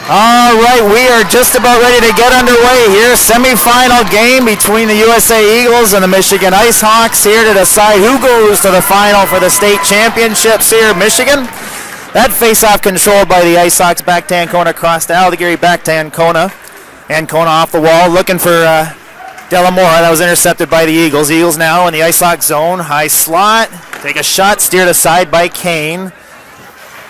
All right, we are just about ready to get underway here. Semifinal game between the USA Eagles and the Michigan Ice Hawks here to decide who goes to the final for the state championships here in Michigan. That face-off controlled by the Ice Hawks. Back to Ancona, across to Aldegheri, back to Ancona. Ancona off the wall, looking for Delamora. That was intercepted by the Eagles. Eagles now in the Ice Hawks zone. High slot, take a shot, steered aside by Kane.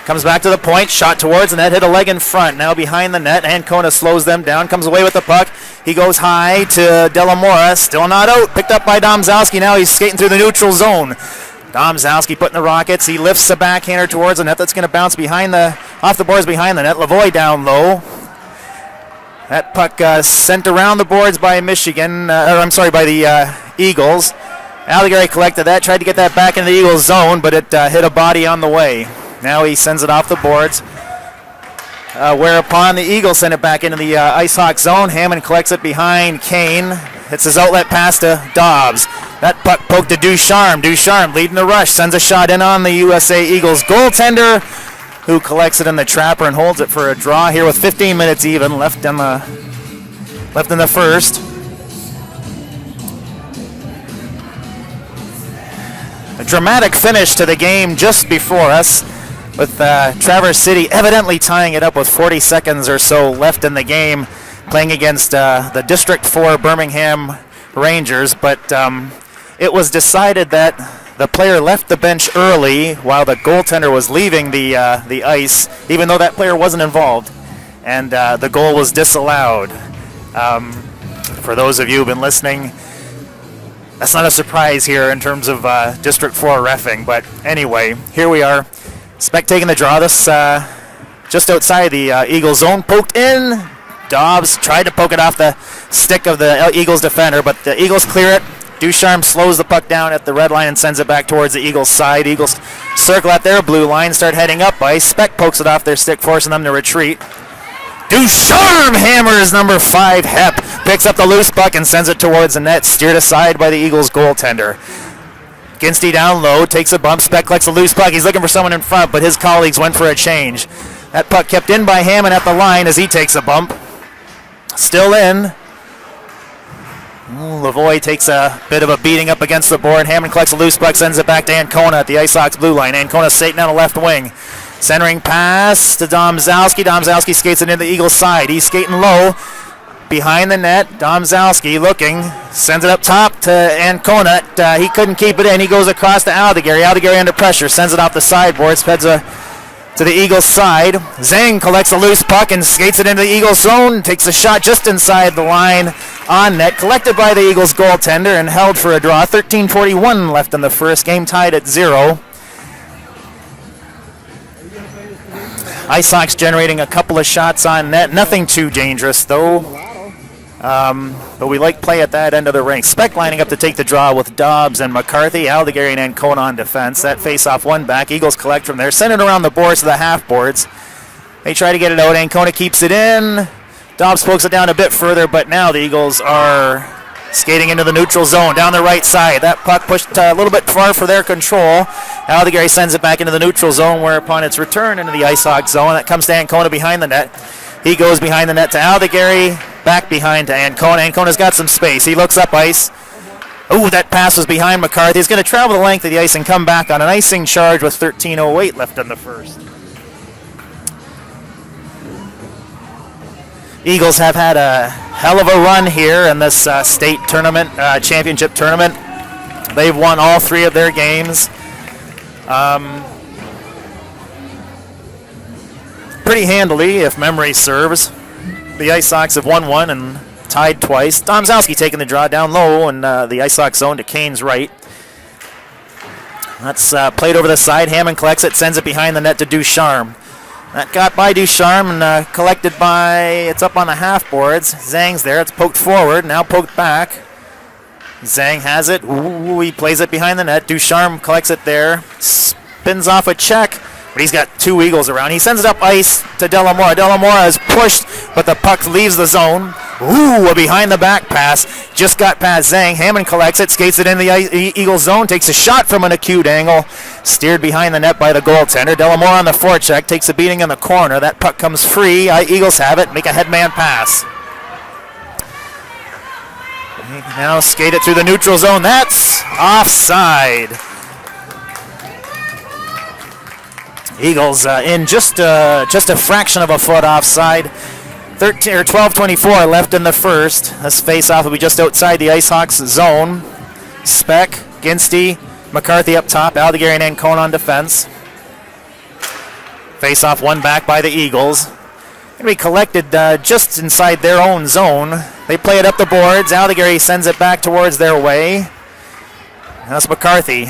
Comes back to the point, shot towards the net, hit a leg in front. Now behind the net, Ancona slows them down, comes away with the puck. He goes high to Delamora, still not out. Picked up by Domzowski, now he's skating through the neutral zone. Domzowski putting the Rockets, he lifts the backhander towards the net. That's going to bounce off the boards behind the net. Lavoie down low. That puck sent around the boards by Michigan, by the Eagles. Aldegheri collected that, tried to get that back into the Eagles zone, but it hit a body on the way. Now he sends it off the boards, whereupon the Eagles send it back into the Ice Hawk zone. Hammond collects it behind Kane. Hits his outlet pass to Dobbs. That puck poked to Ducharme. Ducharme leading the rush, sends a shot in on the USA Eagles goaltender, who collects it in the trapper and holds it for a draw here with 15 minutes even left in the first. A dramatic finish to the game just before us, with Traverse City evidently tying it up with 40 seconds or so left in the game, playing against the District 4 Birmingham Rangers. But it was decided that the player left the bench early while the goaltender was leaving the ice, even though that player wasn't involved, and the goal was disallowed. For those of you who've been listening, that's not a surprise here in terms of District 4 reffing, but anyway, here we are. Speck taking the draw. This just outside the Eagles zone, poked in. Dobbs tried to poke it off the stick of the Eagles defender, but the Eagles clear it. Ducharme slows the puck down at the red line and sends it back towards the Eagles side. Eagles circle at their blue line, start heading up ice. Speck pokes it off their stick, forcing them to retreat. Ducharme hammers number 5, Hep. Picks up the loose puck and sends it towards the net, steered aside by the Eagles goaltender. Ginsty down low, takes a bump. Speck collects a loose puck. He's looking for someone in front, but his colleagues went for a change. That puck kept in by Hammond at the line as he takes a bump. Still in. Lavoie takes a bit of a beating up against the board. Hammond collects a loose puck, sends it back to Ancona at the Ice Hawks blue line. Ancona skating down the left wing. Centering pass to Domzowski. Domzowski skates it into the Eagles side. He's skating low behind the net. Domzowski looking, sends it up top to Ancona. He couldn't keep it in. He goes across to Aldegheri. Aldegheri under pressure, sends it off the sideboards, heads to the Eagles side. Zhang collects a loose puck and skates it into the Eagles zone. Takes a shot just inside the line on net. Collected by the Eagles goaltender and held for a draw. 13:41 left in the first, game tied at 0. Ice Hawks generating a couple of shots on net. Nothing too dangerous, though. But we like play at that end of the rink. Speck lining up to take the draw with Dobbs and McCarthy. Aldegheri and Ancona on defense. That face-off one back. Eagles collect from there. Send it around the boards to the half boards. They try to get it out. Ancona keeps it in. Dobbs pokes it down a bit further, but now the Eagles are skating into the neutral zone down the right side. That puck pushed a little bit far for their control. Aldegheri sends it back into the neutral zone, whereupon it's returned into the Ice Hawk zone. That comes to Ancona behind the net. He goes behind the net to Aldegheri, back behind to Ancona. Ancona's got some space. He looks up ice. Oh, that pass was behind McCarthy. He's going to travel the length of the ice and come back on an icing charge with 13:08 left in the first. Eagles have had a hell of a run here in this state tournament, championship tournament. They've won all 3 of their games. Pretty handily, if memory serves. The Ice Hawks have won 1 and tied twice. Domzowski taking the draw down low in the Ice Hawks zone to Kane's right. That's played over the side. Hammond collects it, sends it behind the net to Ducharme. That got by Ducharme and collected by, it's up on the half boards. Zhang's there, it's poked forward, now poked back. Zhang has it, ooh, he plays it behind the net. Ducharme collects it there, spins off a check, but he's got 2 Eagles around. He sends it up ice to Delamora. Delamora is pushed, but the puck leaves the zone. Ooh, a behind-the-back pass. Just got past Zhang. Hammond collects it, skates it in the Eagle zone, takes a shot from an acute angle. Steered behind the net by the goaltender. Delamore on the forecheck, takes a beating in the corner. That puck comes free. Eagles have it, make a headman pass. Now skate it through the neutral zone. That's offside. Eagles in just a fraction of a foot offside. 12:24 left in the first. This face-off will be just outside the IceHawks zone. Speck, Ginsty, McCarthy up top, Aldegary and Ancona on defense. Face-off won back by the Eagles. Going to be collected just inside their own zone. They play it up the boards. Aldegary sends it back towards their way. That's McCarthy.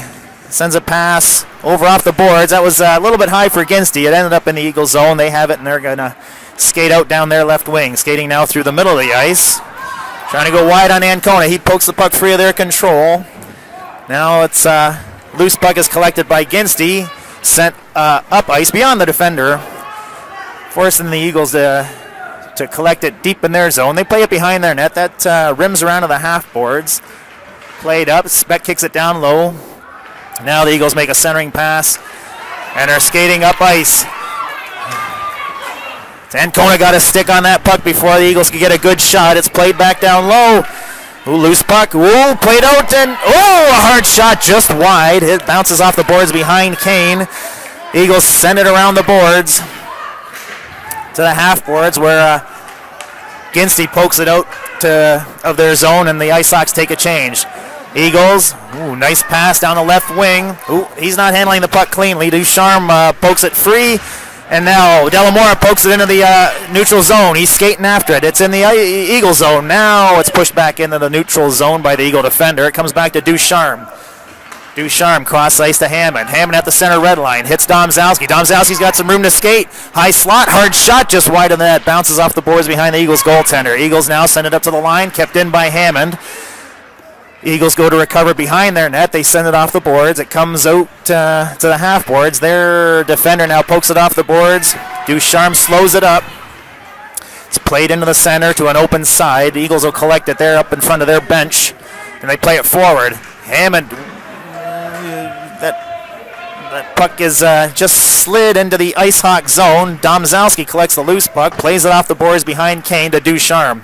Sends a pass over off the boards. That was a little bit high for Ginsty. It ended up in the Eagle zone. They have it, and they're going to skate out down their left wing. Skating now through the middle of the ice. Trying to go wide on Ancona. He pokes the puck free of their control. Now it's loose puck is collected by Ginsty. Sent up ice beyond the defender. Forcing the Eagles to collect it deep in their zone. They play it behind their net. That rims around to the half boards. Played up. Speck kicks it down low. Now the Eagles make a centering pass and are skating up ice. Ancona got a stick on that puck before the Eagles could get a good shot. It's played back down low. Ooh, loose puck. Ooh, played out and a hard shot just wide. It bounces off the boards behind Kane. Eagles send it around the boards to the half boards where Ginsty pokes it out of their zone and the IceHawks take a change. Eagles, nice pass down the left wing. He's not handling the puck cleanly. Ducharme pokes it free. And now Delamore pokes it into the neutral zone. He's skating after it. It's in the Eagle zone. Now it's pushed back into the neutral zone by the Eagle defender. It comes back to Ducharme. Ducharme cross ice to Hammond. Hammond at the center red line. Hits Domzalski. Domzalski's got some room to skate. High slot. Hard shot just wide of the net. Bounces off the boards behind the Eagles goaltender. Eagles now send it up to the line. Kept in by Hammond. Eagles go to recover behind their net. They send it off the boards. It comes out to the half boards. Their defender now pokes it off the boards. Ducharme slows it up. It's played into the center to an open side. The Eagles will collect it there up in front of their bench. And they play it forward. Hammond, that puck is just slid into the IceHawk zone. Domzalski collects the loose puck. Plays it off the boards behind Kane to Ducharme.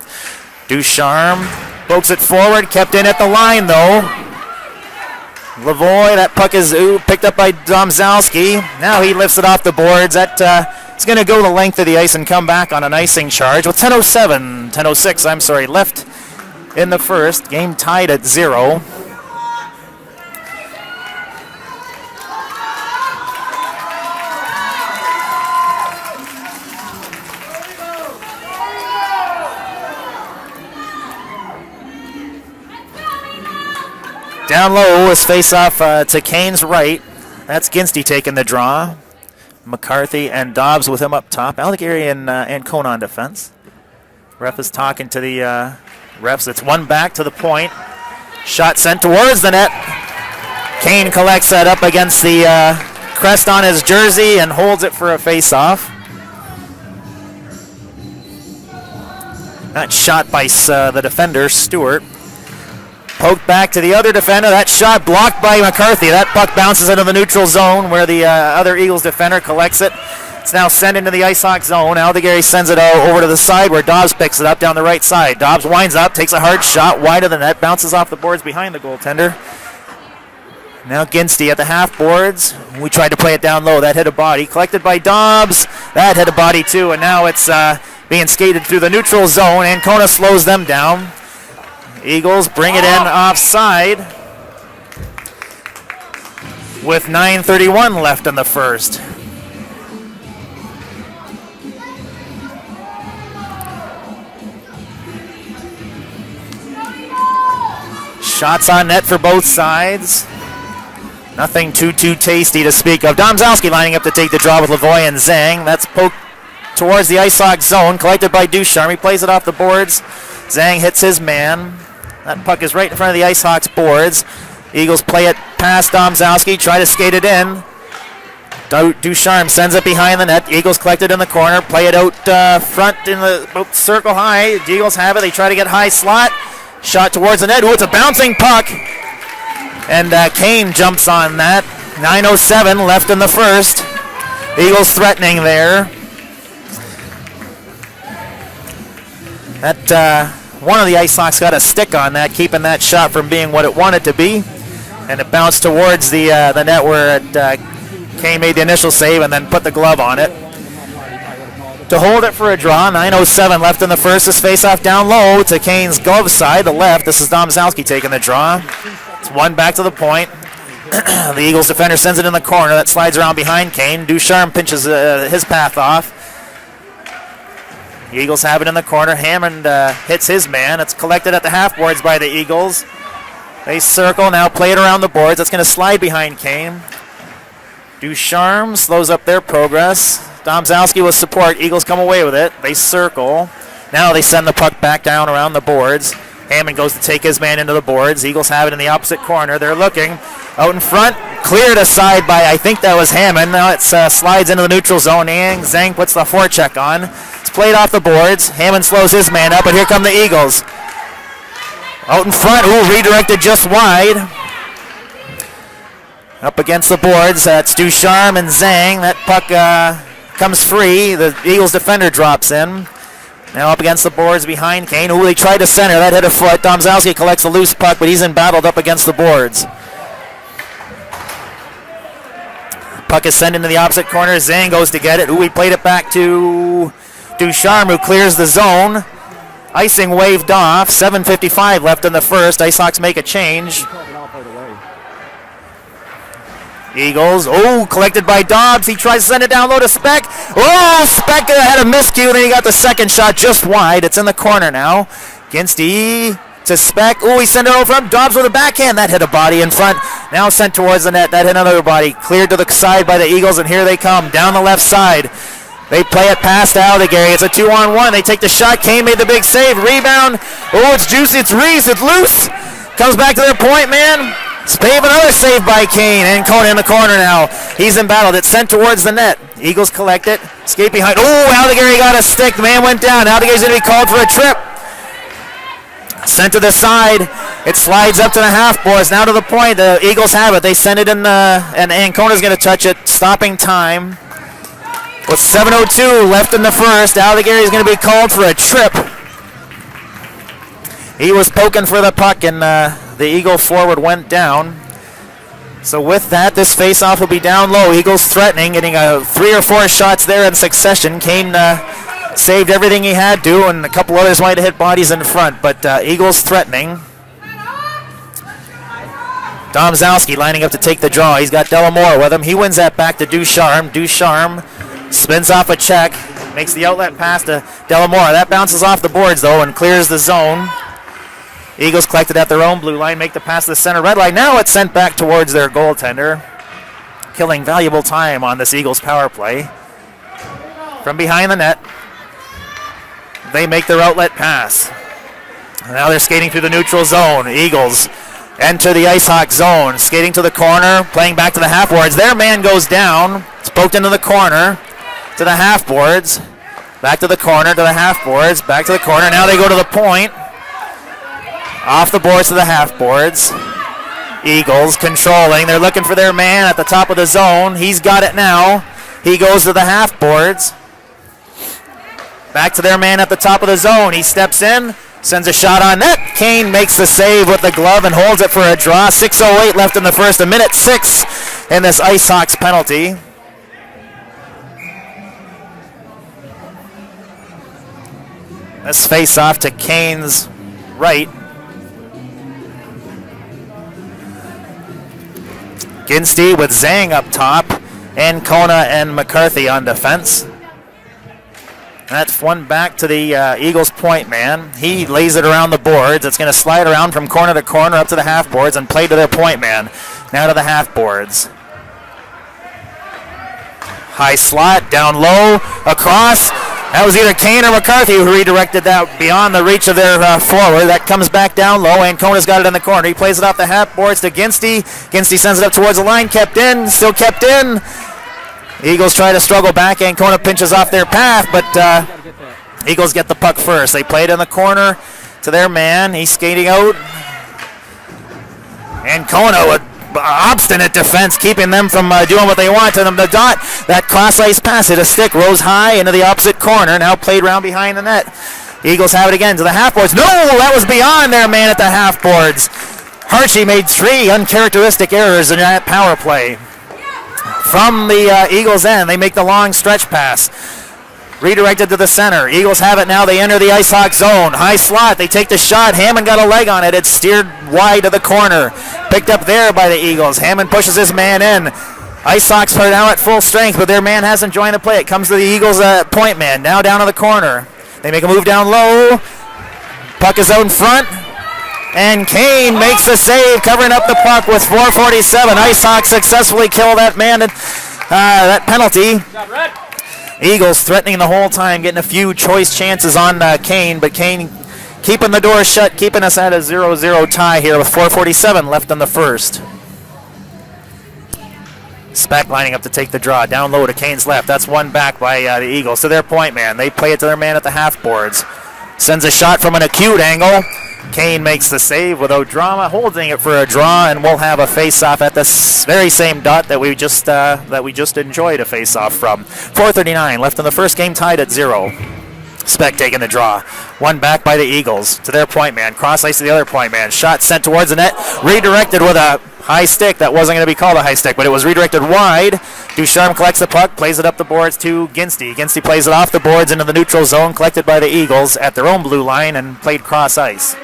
Ducharme pokes it forward, kept in at the line though. Lavoie, that puck is picked up by Domzalski. Now he lifts it off the boards. It's going to go the length of the ice and come back on an icing charge with 10:06 left in the first. Game tied at 0. Down low is face-off to Kane's right. That's Ginsty taking the draw. McCarthy and Dobbs with him up top. Aldegary and Ancona on defense. Ref is talking to the refs. It's one back to the point. Shot sent towards the net. Kane collects that up against the crest on his jersey and holds it for a face-off. That shot by the defender, Stewart. Poked back to the other defender. That shot blocked by McCarthy. That puck bounces into the neutral zone where the other Eagles defender collects it. It's now sent into the IceHawk zone. Aldegary sends it over to the side where Dobbs picks it up down the right side. Dobbs winds up, takes a hard shot wide of the net, bounces off the boards behind the goaltender. Now Ginsty at the half boards. We tried to play it down low. That hit a body. Collected by Dobbs. That hit a body too, and now it's being skated through the neutral zone. Ancona slows them down. Eagles bring it in offside with 9:31 left in the first. Shots on net for both sides. Nothing too tasty to speak of. Domzalski lining up to take the draw with Lavoie and Zhang. That's poked towards the IceHawk zone, collected by Ducharme. He plays it off the boards. Zhang hits his man. That puck is right in front of the IceHawks boards. Eagles play it past Domzalski, try to skate it in. Ducharme sends it behind the net. Eagles collected in the corner. Play it out front in the circle high. The Eagles have it. They try to get high slot. Shot towards the net. Ooh, it's a bouncing puck. And Kane jumps on that. 9:07 left in the first. Eagles threatening there. That one of the Ice Hawks got a stick on that, keeping that shot from being what it wanted to be. And it bounced towards the net where Kane made the initial save and then put the glove on it. To hold it for a draw, 9:07 left in the first. This face-off down low to Kane's glove side, the left. This is Domzalski taking the draw. It's one back to the point. The Eagles defender sends it in the corner. That slides around behind Kane. Ducharme pinches his path off. The Eagles have it in the corner. Hammond hits his man. It's collected at the half boards by the Eagles. They circle, now play it around the boards. That's going to slide behind Kane. Ducharme slows up their progress. Domzalski with support. Eagles come away with it. They circle. Now they send the puck back down around the boards. Hammond goes to take his man into the boards. Eagles have it in the opposite corner. They're looking. Out in front, cleared aside by, I think that was Hammond. Now it slides into the neutral zone. Zhang puts the forecheck on. It's played off the boards. Hammond slows his man up, but here come the Eagles. Out in front, redirected just wide. Up against the boards, that's Ducharme and Zhang. That puck comes free. The Eagles defender drops in. Now up against the boards behind Kane. He tried to center. That hit a foot. Domzalski collects a loose puck, but he's embattled up against the boards. Puck is sent into the opposite corner. Zhang goes to get it. He played it back to Ducharme, who clears the zone. Icing waved off. 7:55 left in the first. Ice Hawks make a change. Eagles, collected by Dobbs. He tries to send it down low to Speck. Speck had a miscue, then he got the second shot just wide. It's in the corner now. Ginsty to Speck. He sent it over from Dobbs with a backhand. That hit a body in front. Now sent towards the net. That hit another body. Cleared to the side by the Eagles, and here they come. Down the left side. They play it past Aldegary. It's a 2-on-1. They take the shot. Kane made the big save. Rebound. It's juicy. It's Reese. It's loose. Comes back to their point man. Spave, another save by Kane. And Kona in the corner now. He's embattled. It's sent towards the net. Eagles collect it. Skate behind. Aldegary got a stick. The man went down. Aldegary's going to be called for a trip. Sent to the side. It slides up to the half boards. Now to the point. The Eagles have it. They send it in, and Ancona's going to touch it. Stopping time. With 7:02 left in the first, Aldegary is going to be called for a trip. He was poking for the puck, and the Eagle forward went down. So with that, this face-off will be down low. Eagles threatening, getting 3 or 4 shots there in succession. Kane saved everything he had to, and a couple others might have hit bodies in front, but Eagles threatening. Domzalski lining up to take the draw. He's got Delamore with him. He wins that back to Ducharme. Ducharme spins off a check, makes the outlet pass to Delamore. That bounces off the boards, though, and clears the zone. Eagles collected at their own blue line, make the pass to the center red line. Now it's sent back towards their goaltender, killing valuable time on this Eagles power play. From behind the net, they make their outlet pass. Now they're skating through the neutral zone. Eagles enter the Ice Hawk zone, skating to the corner, playing back to the half boards. Their man goes down. It's poked into the corner to the half boards. Back to the corner to the half boards. Back to the corner. Now they go to the point. Off the boards to the half boards. Eagles controlling. They're looking for their man at the top of the zone. He's got it now. He goes to the half boards. Back to their man at the top of the zone. He steps in. Sends a shot on net. Kane makes the save with the glove and holds it for a draw. 6:08 left in the first. 1:06 in this Ice Hawks penalty. This face off to Kane's right. Ginsty with Zhang up top. And Kona and McCarthy on defense. That's one back to the Eagles point man. He lays it around the boards. It's going to slide around from corner to corner up to the half boards and play to their point man. Now to the half boards. High slot, down low, across. That was either Kane or McCarthy who redirected that beyond the reach of their forward. That comes back down low, and Kona's got it in the corner. He plays it off the half boards to Ginsty. Ginsty sends it up towards the line, kept in, still kept in. Eagles try to struggle back. Ancona pinches off their path, but Eagles get the puck first. They play it in the corner to their man. He's skating out. Ancona with obstinate defense, keeping them from doing what they want to them. The dot, that cross-ice pass, hit a stick, rose high into the opposite corner, now played round behind the net. Eagles have it again to the half-boards. No, that was beyond their man at the half-boards. Harchie made 3 uncharacteristic errors in that power play. From the Eagles' end, they make the long stretch pass. Redirected to the center. Eagles have it now. They enter the IceHawk zone. High slot. They take the shot. Hammond got a leg on it. It's steered wide to the corner. Picked up there by the Eagles. Hammond pushes his man in. IceHawks are now at full strength, but their man hasn't joined the play. It comes to the Eagles' point man. Now down to the corner. They make a move down low. Puck is out in front. And Kane makes the save, covering up the puck with 4:47. IceHawks successfully kill that man. That penalty. Eagles threatening the whole time, getting a few choice chances on Kane, but Kane keeping the door shut, keeping us at a 0-0 tie here with 4:47 left in the first. Speck lining up to take the draw. Down low to Kane's left. That's one back by the Eagles to their point man. They play it to their man at the half boards. Sends a shot from an acute angle. Kane makes the save without drama, holding it for a draw, and we'll have a face-off at this very same dot that we just enjoyed a face-off from. 4:39 left in the first, game tied at 0. Speck taking the draw. One back by the Eagles to their point man. Cross ice to the other point man. Shot sent towards the net. Redirected with a high stick. That wasn't going to be called a high stick, but it was redirected wide. Ducharme collects the puck, plays it up the boards to Ginsty. Ginsty plays it off the boards into the neutral zone, collected by the Eagles at their own blue line and played cross ice.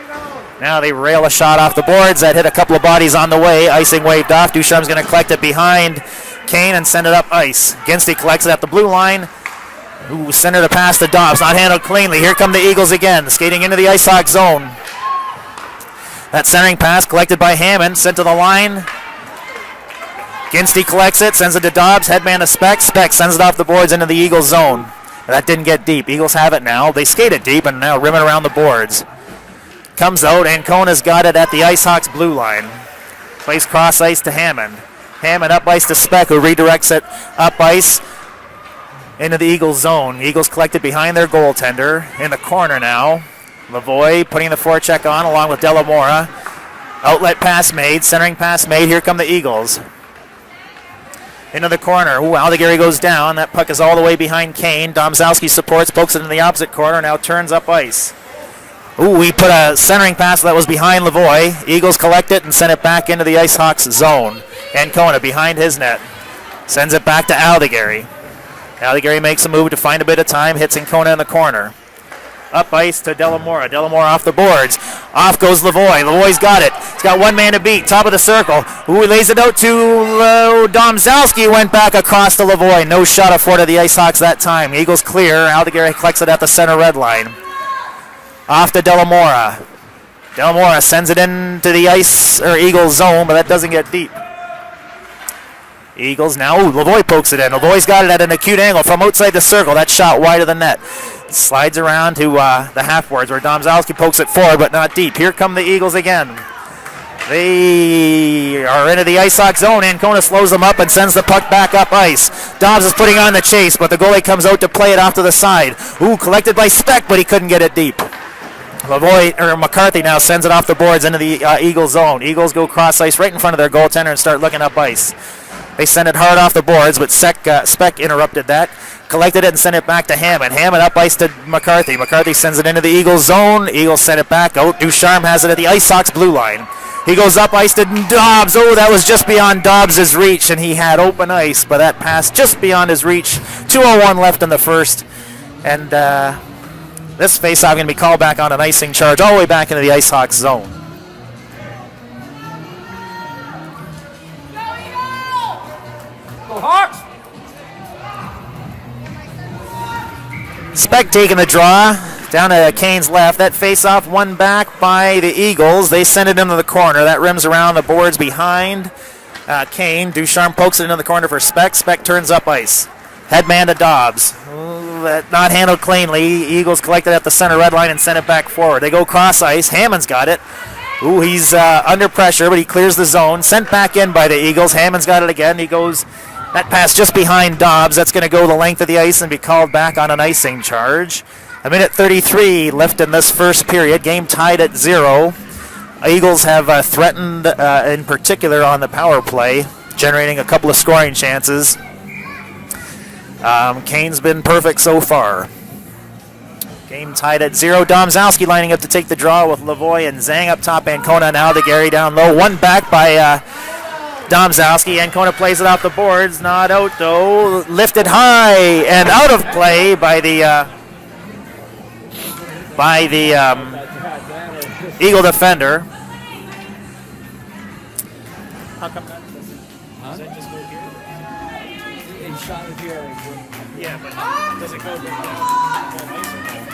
Now they rail a shot off the boards that hit a couple of bodies on the way. Icing waved off. Ducharme's going to collect it behind Kane and send it up ice. Ginsty collects it at the blue line. Ooh, center the pass to Dobbs. Not handled cleanly. Here come the Eagles again, skating into the IceHawk zone. That centering pass collected by Hammond, sent to the line. Ginsty collects it, sends it to Dobbs. Headman to Speck. Speck sends it off the boards into the Eagles zone. That didn't get deep. Eagles have it now. They skate it deep and now rim it around the boards. Comes out, Ancona's got it at the IceHawks blue line. Plays cross ice to Hammond. Hammond up ice to Speck, who redirects it up ice into the Eagles zone. Eagles collected behind their goaltender in the corner now. Lavoie putting the forecheck on along with Delamora. Outlet pass made, centering pass made. Here come the Eagles. Into the corner. Ooh, Aldegary goes down. That puck is all the way behind Kane. Domzowski supports, pokes it in the opposite corner, now turns up ice. Ooh, we put a centering pass that was behind Lavoie. Eagles collect it and send it back into the IceHawks zone. Ancona behind his net. Sends it back to Aldegary. Aldegary makes a move to find a bit of time, hits Ancona in the corner. Up ice to Delamora. Delamora off the boards. Off goes Lavoie. Lavoie's got it. He's got one man to beat. Top of the circle. Ooh, he lays it out to Domzowski. Went back across to Lavoie. No shot afforded the IceHawks that time. Eagles clear. Aldegary collects it at the center red line. Off to Delamora. Delamora sends it into the Eagles zone, but that doesn't get deep. Eagles now. Ooh, Lavoie pokes it in. Lavoie's got it at an acute angle from outside the circle. That shot wide of the net. It slides around to the half-boards where Domzowski pokes it forward, but not deep. Here come the Eagles again. They are into the IceHawk zone. Ancona slows them up and sends the puck back up ice. Dobbs is putting on the chase, but the goalie comes out to play it off to the side. Ooh, collected by Speck, but he couldn't get it deep. McCarthy now sends it off the boards into the Eagles zone. Eagles go cross ice right in front of their goaltender and start looking up ice. They send it hard off the boards, but Speck interrupted that. Collected it and sent it back to Hammond. Hammond up ice to McCarthy. McCarthy sends it into the Eagles zone. Eagles send it back out. Ducharme has it at the IceHawks blue line. He goes up ice to Dobbs. Oh, that was just beyond Dobbs' reach, and he had open ice, but that pass just beyond his reach. 2:01 left in the first, and this face-off going to be called back on an icing charge all the way back into the IceHawks zone. Go Hawks! Speck taking the draw down to Kane's left. That face-off one back by the Eagles. They send it into the corner. That rims around the boards behind Kane. Ducharme pokes it into the corner for Speck. Speck turns up ice. Headman to Dobbs. Ooh, that not handled cleanly. Eagles collected at the center red line and sent it back forward. They go cross ice. Hammond's got it. Ooh, he's under pressure, but he clears the zone. Sent back in by the Eagles. Hammond's got it again. He goes That pass just behind Dobbs. That's going to go the length of the ice and be called back on an icing charge. 1:33 left in this first period. Game tied at 0. Eagles have threatened in particular on the power play, generating a couple of scoring chances. Kane's been perfect so far. Game tied at 0. Domzalski lining up to take the draw with Lavoie and Zhang up top. Ancona now to Gary down low. One back by Domzalski. Ancona plays it off the boards. Not out though. Lifted high and out of play by the Eagle defender. How come that does that just go here? It shot it here. Yeah, but does it go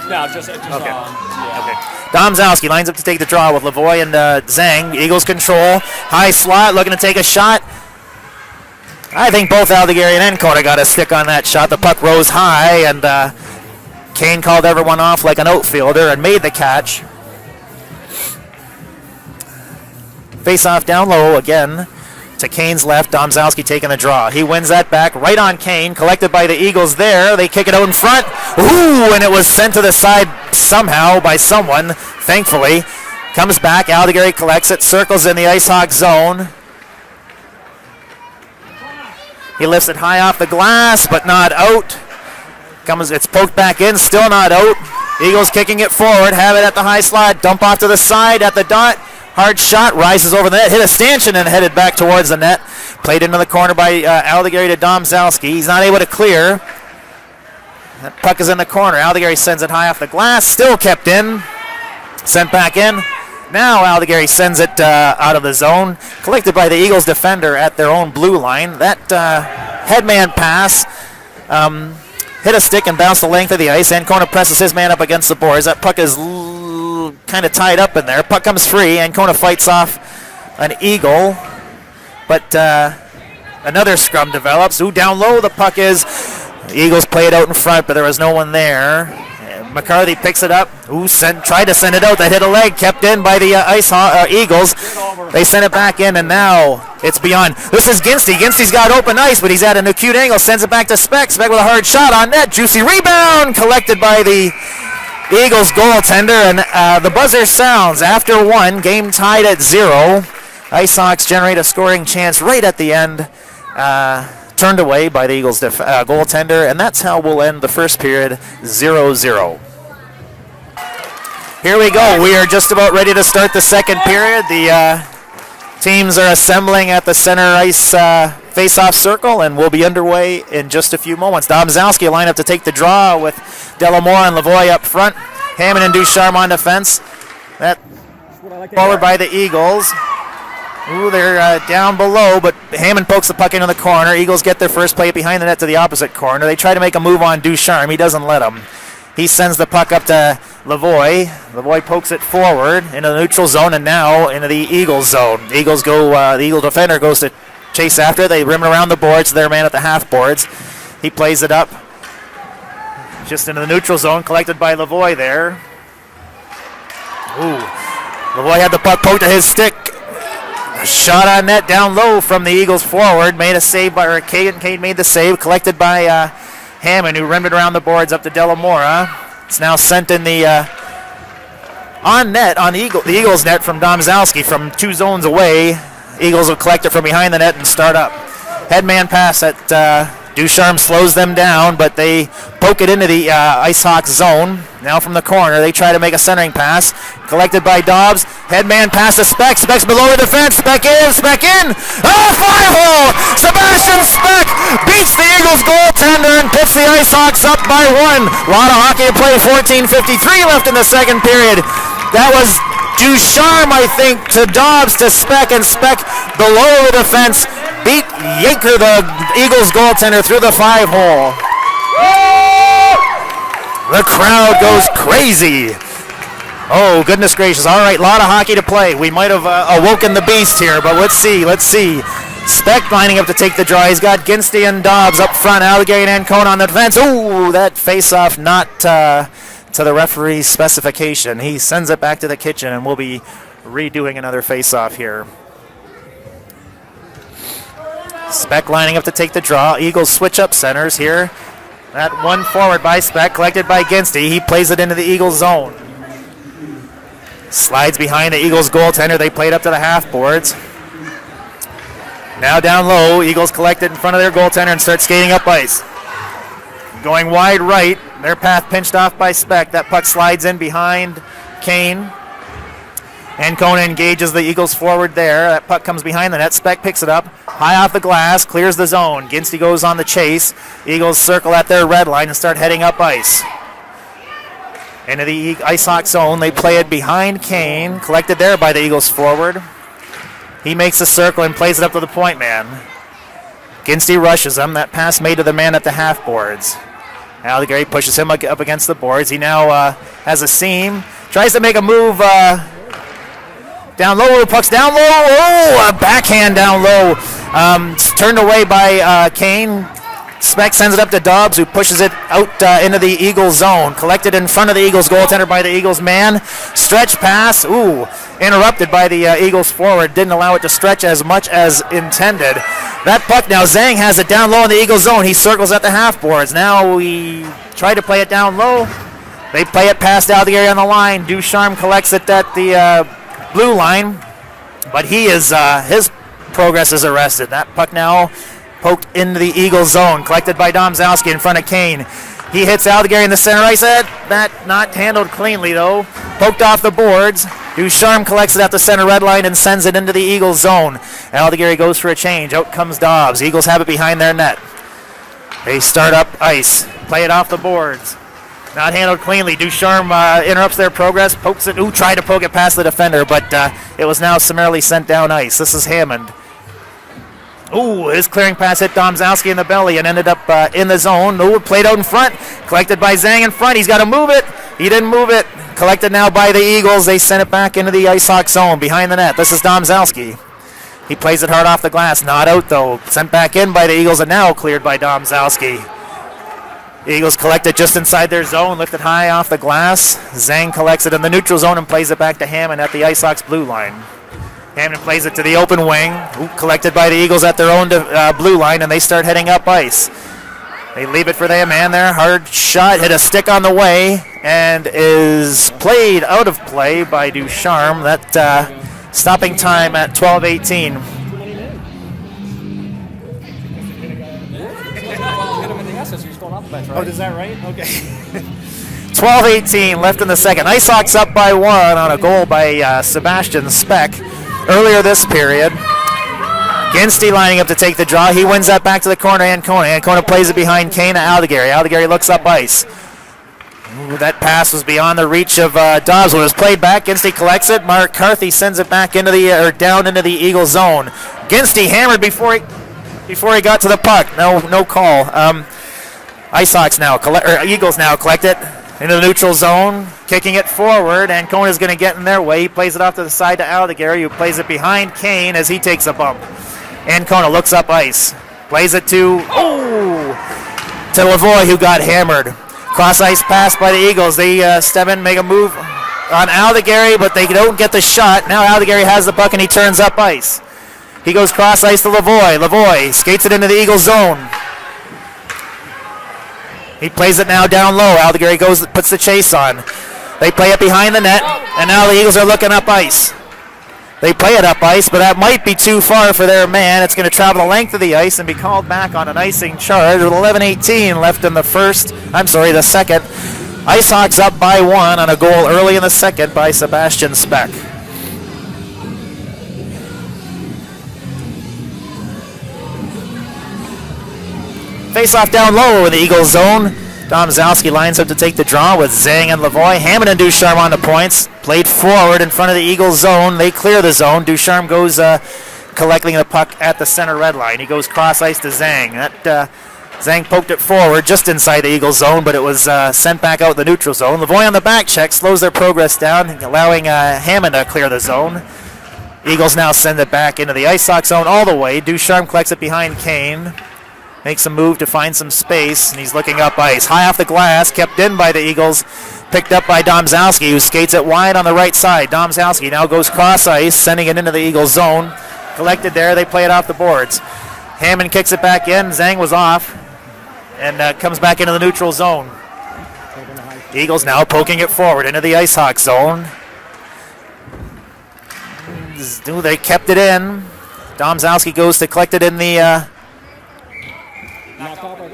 No, just okay. yeah. Okay. Domzalski lines up to take the draw with Lavoie and Zhang. Eagles control. High slot, looking to take a shot. I think both Aldegari and Ancona got a stick on that shot. The puck rose high, and Kane called everyone off like an outfielder and made the catch. Face-off down low again to Kane's left. Domzalski taking the draw. He wins that back right on Kane. Collected by the Eagles there. They kick it out in front. Ooh, and it was sent to the side somehow by someone, thankfully. Comes back. Aldegari collects it. Circles in the Ice Hawk zone. He lifts it high off the glass, but not out. It's poked back in. Still not out. Eagles kicking it forward. Have it at the high slot. Dump off to the side at the dot. Hard shot, rises over the net, hit a stanchion and headed back towards the net. Played into the corner by Aldegari to Domzalski. He's not able to clear. That puck is in the corner. Aldegari sends it high off the glass, still kept in. Sent back in. Now Aldegari sends it out of the zone. Collected by the Eagles defender at their own blue line. That headman pass hit a stick and bounced the length of the ice. Ancona presses his man up against the boards. That puck is kind of tied up in there. Puck comes free. Ancona fights off an Eagle, but another scrum develops. Ooh, down low the puck is. The Eagles play it out in front, but there was no one there. And McCarthy picks it up. Ooh, tried to send it out. That hit a leg, kept in by the Eagles. They send it back in, and now it's beyond. This is Ginsty. Ginsty's got open ice, but he's at an acute angle. Sends it back to Speck. Speck with a hard shot on net. Juicy rebound collected by the Eagles goaltender, and the buzzer sounds after 1. Game tied at 0. Ice Hawks generate a scoring chance right at the end. Turned away by the Eagles goaltender, and that's how we'll end the first period, 0-0. Here we go. We are just about ready to start the second period. The teams are assembling at the center ice face-off circle, and we'll be underway in just a few moments. Domzalski line up to take the draw with Delamore and Lavoie up front. Hammond and Ducharme on defense. That forward by the Eagles. Ooh, they're down below, but Hammond pokes the puck into the corner. Eagles get their first play behind the net to the opposite corner. They try to make a move on Ducharme. He doesn't let them. He sends the puck up to Lavoie. Lavoie pokes it forward into the neutral zone and now into the Eagles zone. The Eagle defender goes to chase after. They rim it around the boards. Their man at the half boards. He plays it up just into the neutral zone, collected by Lavoie there. Ooh. Lavoie had the puck poked to his stick. A shot on net down low from the Eagles forward. Made a save by Kane. Kane made the save, collected by Hammond, who rimmed it around the boards up to Delamora. It's now sent in the on net, on the Eagles net from Domzalski from 2 zones away. Eagles will collect it from behind the net and start up. Headman pass at Ducharme slows them down, but they poke it into the Ice Hawks zone. Now from the corner, they try to make a centering pass. Collected by Dobbs. Headman pass to Speck. Speck's below the defense. Speck in. Oh, 5-hole! Sebastian Speck beats the Eagles goaltender and puts the Ice Hawks up by 1. A lot of hockey to play. 14:53 left in the second period. That was Ducharme, I think, to Dobbs, to Speck, and Speck below the defense beat Yanker, the Eagles goaltender, through the 5-hole. The crowd goes crazy. Oh, goodness gracious. All right, a lot of hockey to play. We might have awoken the beast here, but let's see. Speck lining up to take the draw. He's got Ginsty and Dobbs up front. Aldegari and Ancona on the defense. Ooh, that face-off not to the referee's specification. He sends it back to the kitchen, and we'll be redoing another face-off here. Speck lining up to take the draw. Eagles switch up centers here. That one forward by Speck, collected by Ginsty. He plays it into the Eagles zone. Slides behind the Eagles goaltender. They play it up to the half boards. Now down low. Eagles collect it in front of their goaltender and start skating up ice. Going wide right. Their path pinched off by Speck. That puck slides in behind Kane. Ancona engages the Eagles forward there. That puck comes behind the net. Speck picks it up. High off the glass. Clears the zone. Ginsty goes on the chase. Eagles circle at their red line and start heading up ice. Into the IceHawk zone. They play it behind Kane. Collected there by the Eagles forward. He makes a circle and plays it up to the point man. Ginsty rushes him. That pass made to the man at the half boards. Allegary pushes him up against the boards. He now has a seam. Tries to make a move down low. Puck's down low. Oh, a backhand down low. Turned away by Kane. Speck sends it up to Dobbs, who pushes it out into the Eagles zone. Collected in front of the Eagles goaltender by the Eagles man. Stretch pass. Ooh, interrupted by the Eagles forward. Didn't allow it to stretch as much as intended. That puck now, Zhang has it down low in the Eagles zone. He circles at the half boards. Now we try to play it down low. They play it past Allegary on the line. Ducharme collects it at the blue line, but his progress is arrested. That puck now poked into the Eagles zone, collected by Domzowski in front of Kane. He hits Allegary in the center ice. That not handled cleanly though. Poked off the boards. Ducharme collects it at the center red line and sends it into the Eagles zone. Allegary goes for a change. Out comes Dobbs. Eagles have it behind their net. They start up ice. Play it off the boards. Not handled cleanly. Ducharme interrupts their progress. Pokes it. Tried to poke it past the defender, but it was now summarily sent down ice. This is Hammond. His clearing pass hit Domzowski in the belly and ended up in the zone. Played out in front. Collected by Zhang in front. He's got to move it. He didn't move it. Collected now by the Eagles. They sent it back into the IceHawk zone behind the net. This is Domzowski. He plays it hard off the glass. Not out though. Sent back in by the Eagles and now cleared by Domzowski. Eagles collect it just inside their zone. Lifted high off the glass. Zhang collects it in the neutral zone and plays it back to Hammond at the IceHawks blue line. Hammond plays it to the open wing. Collected by the Eagles at their own blue line, and they start heading up ice. They leave it for their man there. Hard shot, hit a stick on the way, and is played out of play by Ducharme. That stopping time at 12:18. Oh, is that right? Okay. 12:18 left in the second. IceHawks up by one on a goal by Sebastian Speck earlier this period. Ginsty lining up to take the draw. He wins that back to the corner. Ancona plays it behind Kane to Allegary. Allegary looks up ice. That pass was beyond the reach of Dobbs. When it was played back, Ginsty collects it. Mark Carthy sends it back into down into the Eagle zone. Ginsty hammered before he got to the puck. No call. IceHawks now Eagles now collect it into the neutral zone, kicking it forward. Ancona's going to get in their way. He plays it off to the side to Allegary, who plays it behind Kane as he takes a bump. Ancona looks up ice, plays it to Lavoie, who got hammered. Cross ice pass by the Eagles. They step in, make a move on Allegary, but they don't get the shot. Now Allegary has the puck and he turns up ice. He goes cross ice to Lavoie. Lavoie skates it into the Eagles zone. He plays it now down low. Allegary puts the chase on. They play it behind the net, and now the Eagles are looking up ice. They play it up ice, but that might be too far for their man. It's going to travel the length of the ice and be called back on an icing charge with 11:18 left in the second. IceHawks up by one on a goal early in the second by Sebastian Speck. Face-off down low in the Eagles zone. Domzowski lines up to take the draw with Zhang and Lavoie. Hammond and Ducharme on the points. Played forward in front of the Eagles zone. They clear the zone. Ducharme goes collecting the puck at the center red line. He goes cross ice to Zhang. Zhang poked it forward just inside the Eagles zone, but it was sent back out the neutral zone. Lavoie on the back check slows their progress down, allowing Hammond to clear the zone. Eagles now send it back into the IceHawk zone all the way. Ducharme collects it behind Kane. Makes a move to find some space, and he's looking up ice. High off the glass, kept in by the Eagles. Picked up by Domzowski, who skates it wide on the right side. Domzowski now goes cross ice, sending it into the Eagles zone. Collected there, they play it off the boards. Hammond kicks it back in. Zhang was off and comes back into the neutral zone. Eagles now poking it forward into the IceHawk zone. They kept it in. Domzowski goes to collect it in the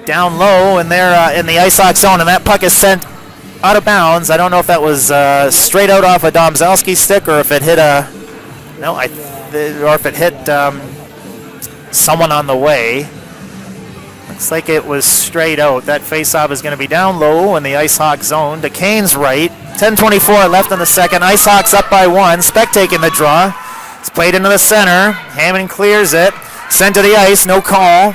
down low, and they're in the IceHawk zone, and that puck is sent out of bounds. I don't know if that was straight out off a Domzowski stick or if it hit or if it hit someone on the way. Looks like it was straight out. That faceoff is going to be down low in the IceHawk zone to Kane's right. 10:24 left in the second. IceHawks up by 1. Speck taking the draw. It's played into the center. Hammond clears it. Sent to the ice. No call.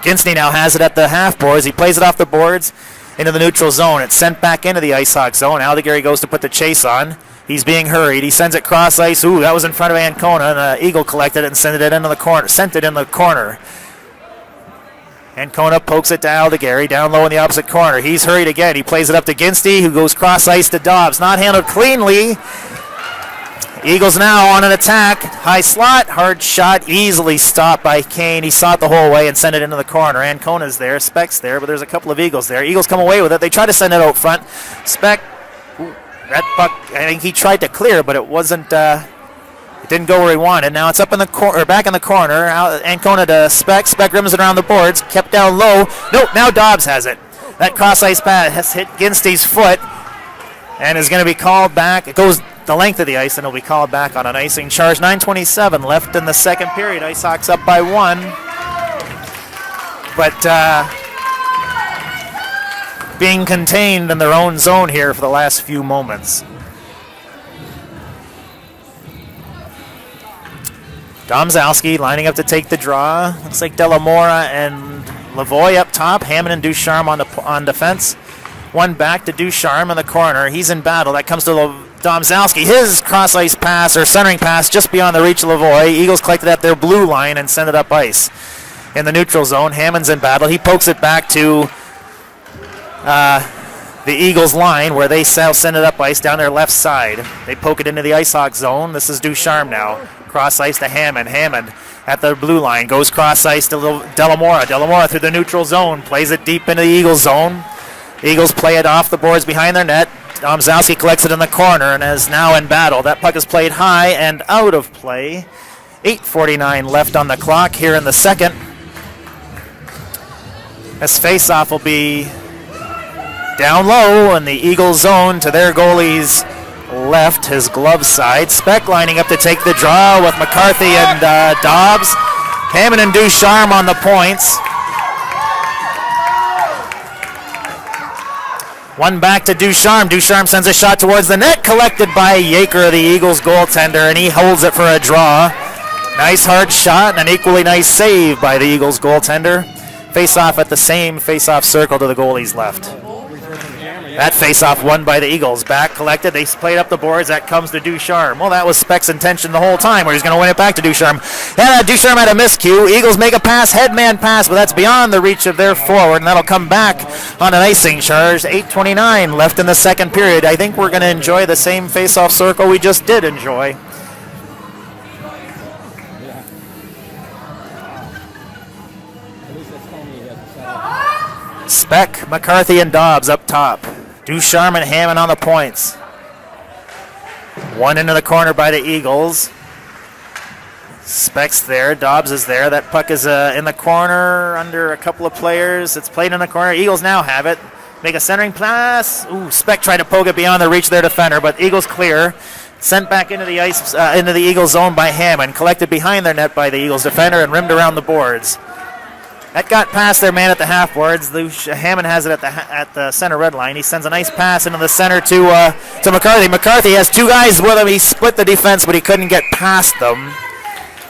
Ginstey now has it at the half boards. He plays it off the boards into the neutral zone. It's sent back into the IceHawk zone. Aldegary goes to put the chase on. He's being hurried. He sends it cross ice. Ooh, that was in front of Ancona, and Eagle collected it and sent it into the corner. Ancona pokes it to Aldegary down low in the opposite corner. He's hurried again. He plays it up to Ginstey, who goes cross ice to Dobbs. Not handled cleanly. Eagles now on an attack. High slot, hard shot, easily stopped by Kane. He saw it the whole way and sent it into the corner. Ancona's there, Speck's there, but there's a couple of Eagles there. Eagles come away with it. They try to send it out front. Speck, that puck, I think he tried to clear, but it wasn't. It didn't go where he wanted. Now it's up in the corner, back in the corner. Ancona to Speck. Speck rims it around the boards, kept down low. Nope, now Dobbs has it. That cross ice pass has hit Ginstey's foot and is going to be called back. It goes the length of the ice and it'll be called back on an icing charge. 9:27 left in the second period. IceHawks up by 1. But being contained in their own zone here for the last few moments. Domzowski lining up to take the draw. Looks like Delamora and Lavoie up top. Hammond and Ducharme on defense. One back to Ducharme in the corner. He's in battle. That comes to Domzowski. His cross ice pass or centering pass just beyond the reach of Lavoie. Eagles collected at their blue line and send it up ice. In the neutral zone, Hammond's in battle. He pokes it back to the Eagles line where they send it up ice down their left side. They poke it into the IceHawk zone. This is Ducharme now. Cross ice to Hammond. Hammond at the blue line goes cross ice to Delamora. Delamora through the neutral zone. Plays it deep into the Eagles zone. Eagles play it off the boards behind their net. Domzowski collects it in the corner and is now in battle. That puck is played high and out of play. 8:49 left on the clock here in the second. This faceoff will be down low in the Eagles zone to their goalie's left, his glove side. Speck lining up to take the draw with McCarthy and Dobbs. Hammond and Ducharme on the points. One back to Ducharme. Ducharme sends a shot towards the net, collected by Yaker, the Eagles goaltender, and he holds it for a draw. Nice hard shot and an equally nice save by the Eagles goaltender. Face-off at the same face-off circle to the goalie's left. That face-off won by the Eagles. Back collected. They played up the boards. That comes to Ducharme. Well, that was Speck's intention the whole time, where he's going to win it back to Ducharme. Yeah, Ducharme had a miscue. Eagles make a pass, headman pass, but that's beyond the reach of their forward, and that'll come back on an icing charge. 8:29 left in the second period. I think we're going to enjoy the same face-off circle we just did enjoy. Speck, McCarthy, and Dobbs up top. Ducharme and Hammond on the points. One into the corner by the Eagles. Speck's there. Dobbs is there. That puck is in the corner under a couple of players. It's played in the corner. Eagles now have it. Make a centering pass. Ooh, Speck tried to poke it beyond the reach of their defender, but Eagles clear. Sent back into the ice, into the Eagles zone by Hammond. Collected behind their net by the Eagles defender and rimmed around the boards. That got past their man at the half boards. Hammond has it at the center red line. He sends a nice pass into the center to McCarthy. McCarthy has two guys with him. He split the defense, but he couldn't get past them.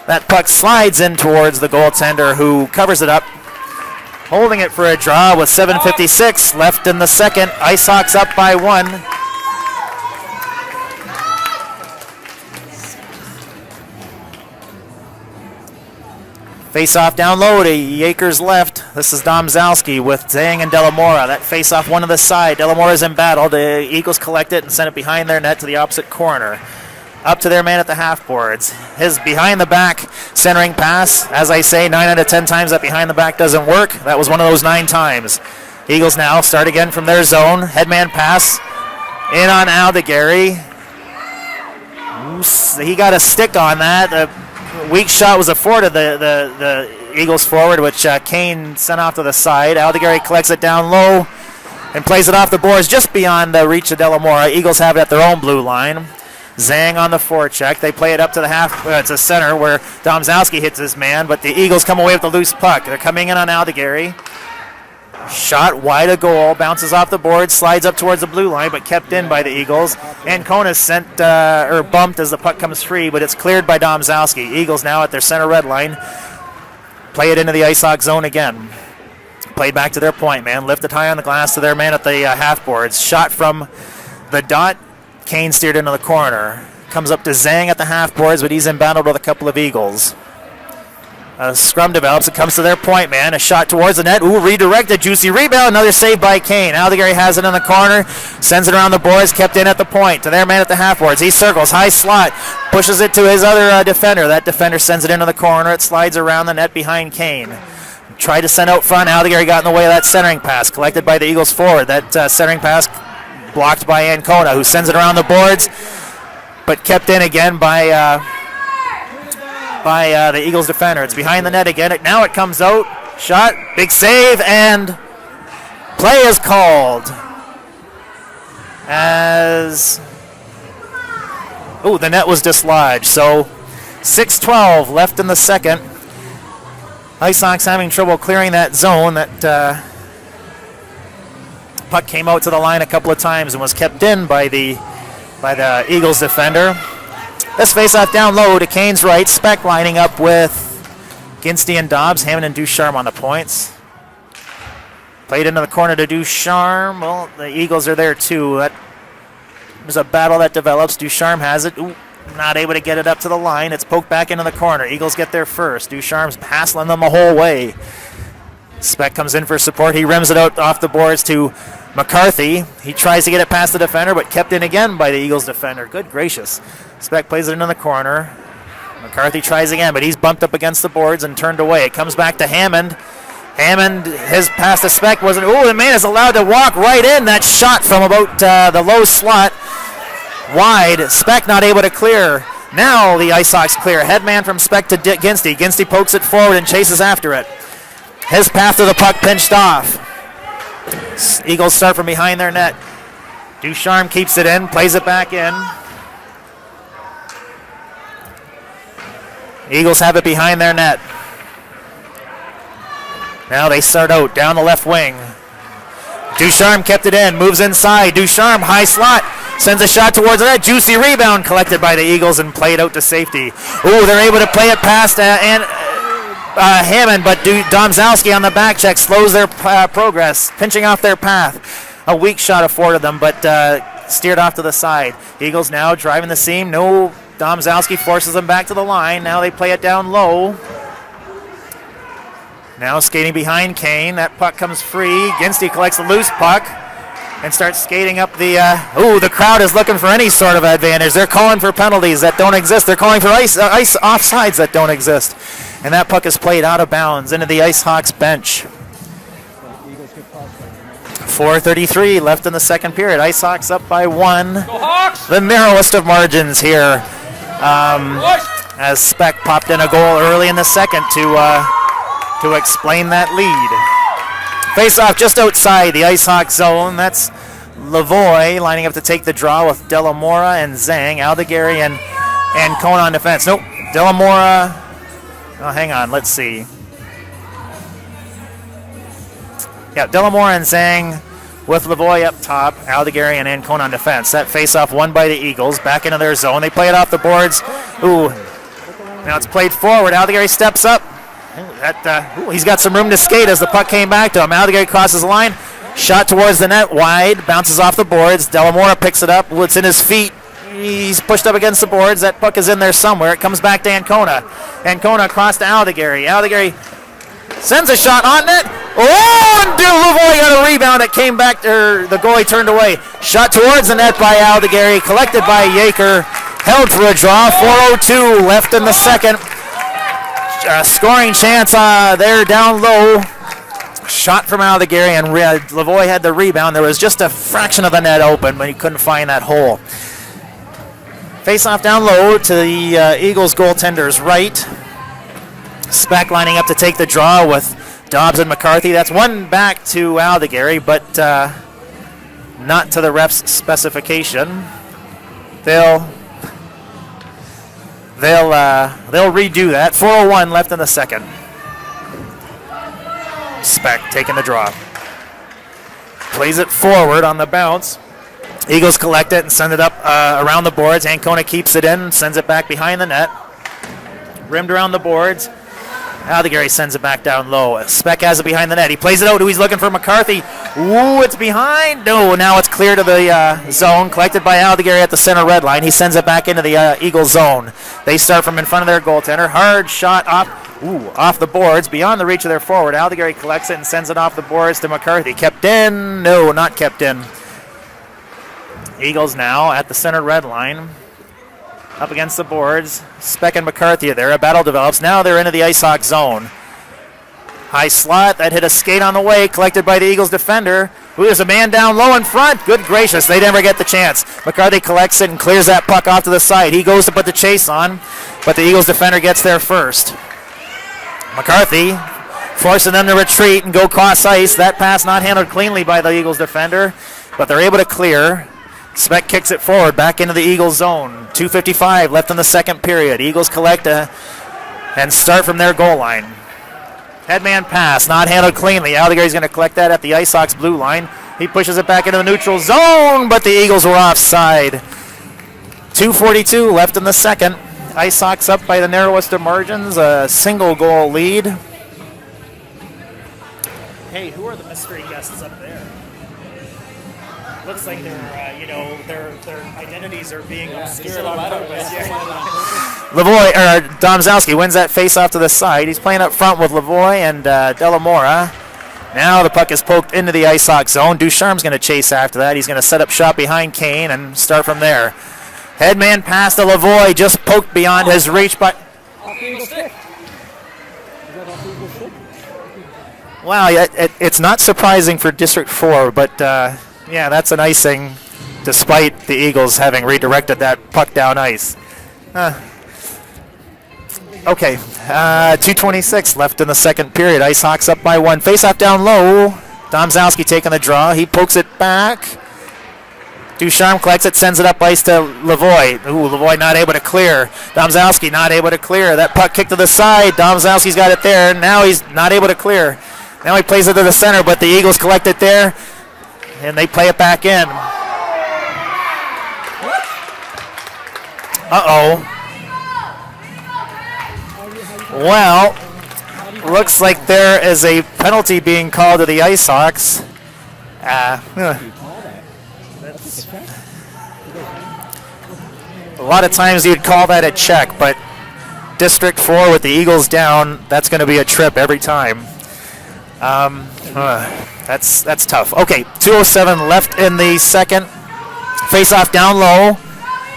That puck slides in towards the goaltender, who covers it up, holding it for a draw with 7:56 left in the second. IceHawks up by 1. Face-off down low to Yaker's left. This is Domzowski with Zhang and Delamora. That face-off one to the side. Delamora's in battle. The Eagles collect it and send it behind their net to the opposite corner. up to their man at the half boards. His behind the back centering pass, as I say, 9 out of 10 times that behind the back doesn't work. That was one of those 9 times. Eagles now start again from their zone. Headman pass in on Aldegary. He got a stick on that. A weak shot was afforded the Eagles forward, which Kane sent off to the side. Aldegary collects it down low and plays it off the boards just beyond the reach of Delamora. Eagles have it at their own blue line. Zhang on the forecheck. They play it up to the half. It's a center where Domzowski hits his man, but the Eagles come away with the loose puck. They're coming in on Aldegary. Shot wide of goal, bounces off the board, slides up towards the blue line, but kept in by the Eagles. Ancona sent or bumped as the puck comes free, but it's cleared by Domzowski. Eagles now at their center red line. Play it into the IceHogs zone again. Played back to their point man. Lifted high on the glass to their man at the half boards. Shot from the dot. Kane steered into the corner. Comes up to Zhang at the half boards, but he's embattled with a couple of Eagles. A scrum develops. It comes to their point man. A shot towards the net. Ooh, redirected. Juicy rebound. Another save by Kane. Aldegary has it in the corner. Sends it around the boards. Kept in at the point. To their man at the half boards. He circles. High slot. Pushes it to his other defender. That defender sends it into the corner. It slides around the net behind Kane. Tried to send out front. Aldegary got in the way of that centering pass. Collected by the Eagles forward. That centering pass blocked by Ancona, who sends it around the boards. But kept in again by the Eagles defender. It's behind the net again. Now it comes out. Shot. Big save. And play is called. As... Ooh, the net was dislodged. So 6:12 left in the second. IceHogs having trouble clearing that zone. That puck came out to the line a couple of times and was kept in by the Eagles defender. This face-off down low to Kane's right. Speck lining up with Ginsty and Dobbs. Hammond and Ducharme on the points. Played into the corner to Ducharme. Well, the Eagles are there too. There's a battle that develops. Ducharme has it. Ooh, not able to get it up to the line. It's poked back into the corner. Eagles get there first. Ducharme's hassling them the whole way. Speck comes in for support. He rims it out off the boards to McCarthy. He tries to get it past the defender, but kept in again by the Eagles defender. Good gracious. Speck plays it into the corner. McCarthy tries again, but he's bumped up against the boards and turned away. It comes back to Hammond. Hammond, his pass to Speck wasn't... Ooh, the man is allowed to walk right in. That shot from about the low slot. Wide. Speck not able to clear. Now the IceHogs clear. Headman from Speck to Ginsty. Ginsty pokes it forward and chases after it. His path to the puck pinched off. Eagles start from behind their net. Ducharme keeps it in, plays it back in. Eagles have it behind their net. Now they start out down the left wing. Ducharme kept it in, moves inside. Ducharme, high slot, sends a shot towards the net. Juicy rebound collected by the Eagles and played out to safety. Ooh, they're able to play it past Hammond, but Domzowski on the back check slows their progress, pinching off their path. A weak shot afforded them, but steered off to the side. Eagles now driving the seam. No, Domzowski forces them back to the line. Now they play it down low. Now skating behind Kane. That puck comes free. Ginsty collects the loose puck and starts skating up the... the crowd is looking for any sort of advantage. They're calling for penalties that don't exist. They're calling for ice offsides that don't exist. And that puck is played out of bounds into the IceHogs bench. 4:33 left in the second period. IceHogs up by 1. The narrowest of margins here. As Speck popped in a goal early in the second to explain that lead. Face-off just outside the IceHogs zone. That's Lavoie lining up to take the draw with Delamora and Zhang. Aldegary and Cone on defense. Nope. Delamora... Oh, hang on. Let's see. Yeah, Delamora and Zhang with Lavoie up top. Aldegary and Ancona on defense. That face-off won by the Eagles. Back into their zone. They play it off the boards. Ooh. Now it's played forward. Aldegary steps up. He's got some room to skate as the puck came back to him. Aldegary crosses the line. Shot towards the net. Wide. Bounces off the boards. Delamora picks it up. It's in his feet. He's pushed up against the boards. That puck is in there somewhere. It comes back to Ancona. Ancona across to Aldegary. Aldegary sends a shot on net. Oh, and Lavoie got a rebound. It came back, the goalie turned away. Shot towards the net by Aldegary. Collected by Yaker. held for a draw. 4:02 left in the second. Scoring chance there down low. Shot from Gary, and Lavoie had the rebound. There was just a fraction of the net open, but he couldn't find that hole. Face-off down low to the Eagles goaltender's right. Speck lining up to take the draw with Dobbs and McCarthy. That's one back to Gary, but not to the ref's specification. They'll redo that. 4:01 left in the second. Speck taking the draw. Plays it forward on the bounce. Eagles collect it and send it up around the boards. Ancona keeps it in, sends it back behind the net. Rimmed around the boards. Gary sends it back down low. Speck has it behind the net. He plays it out. He's looking for McCarthy. Ooh, it's behind. No, now it's clear to the zone. Collected by Gary at the center red line. He sends it back into the Eagles zone. They start from in front of their goaltender. Hard shot off the boards, beyond the reach of their forward. Gary collects it and sends it off the boards to McCarthy. Kept in. No, not kept in. Eagles now at the center red line. Up against the boards. Speck and McCarthy are there. A battle develops. Now they're into the ice hockey zone. High slot. That hit a skate on the way. Collected by the Eagles defender. Ooh, there's a man down low in front. Good gracious. They never get the chance. McCarthy collects it and clears that puck off to the side. He goes to put the chase on, but the Eagles defender gets there first. McCarthy forcing them to retreat and go cross ice. That pass not handled cleanly by the Eagles defender, but they're able to clear. Speck kicks it forward back into the Eagles zone. 2:55 left in the second period. Eagles collect and start from their goal line. Headman pass, not handled cleanly. Gary's going to collect that at the Ice Sox blue line. He pushes it back into the neutral zone, but the Eagles were offside. 2:42 left in the second. Ice Sox up by the narrowest of margins, a single goal lead. Hey, who are the mystery guests up there? Looks like their identities are being obscured on purpose. Domzowski wins that face-off to the side. He's playing up front with Lavoie and Delamora. Now the puck is poked into the Ice Sox zone. Ducharme's going to chase after that. He's going to set up shop behind Kane and start from there. Headman pass to Lavoie, just poked beyond his reach, but... Wow, it's not surprising for District 4, but... yeah, that's an icing, despite the Eagles having redirected that puck down ice. Okay, 2:26 left in the second period. Ice Hawks up by one. Face-off down low. Domzowski taking the draw. He pokes it back. Ducharme collects it, sends it up ice to Lavoie. Ooh, Lavoie not able to clear. Domzowski not able to clear. That puck kicked to the side. Domzowski's got it there. Now he's not able to clear. Now he plays it to the center, but the Eagles collect it there. And they play it back in. Uh-oh. Well, looks like there is a penalty being called to the Ice Hawks. A lot of times you'd call that a check, but District 4 with the Eagles down, that's going to be a trip every time. That's tough. Okay, 2:07 left in the second. Face-off down low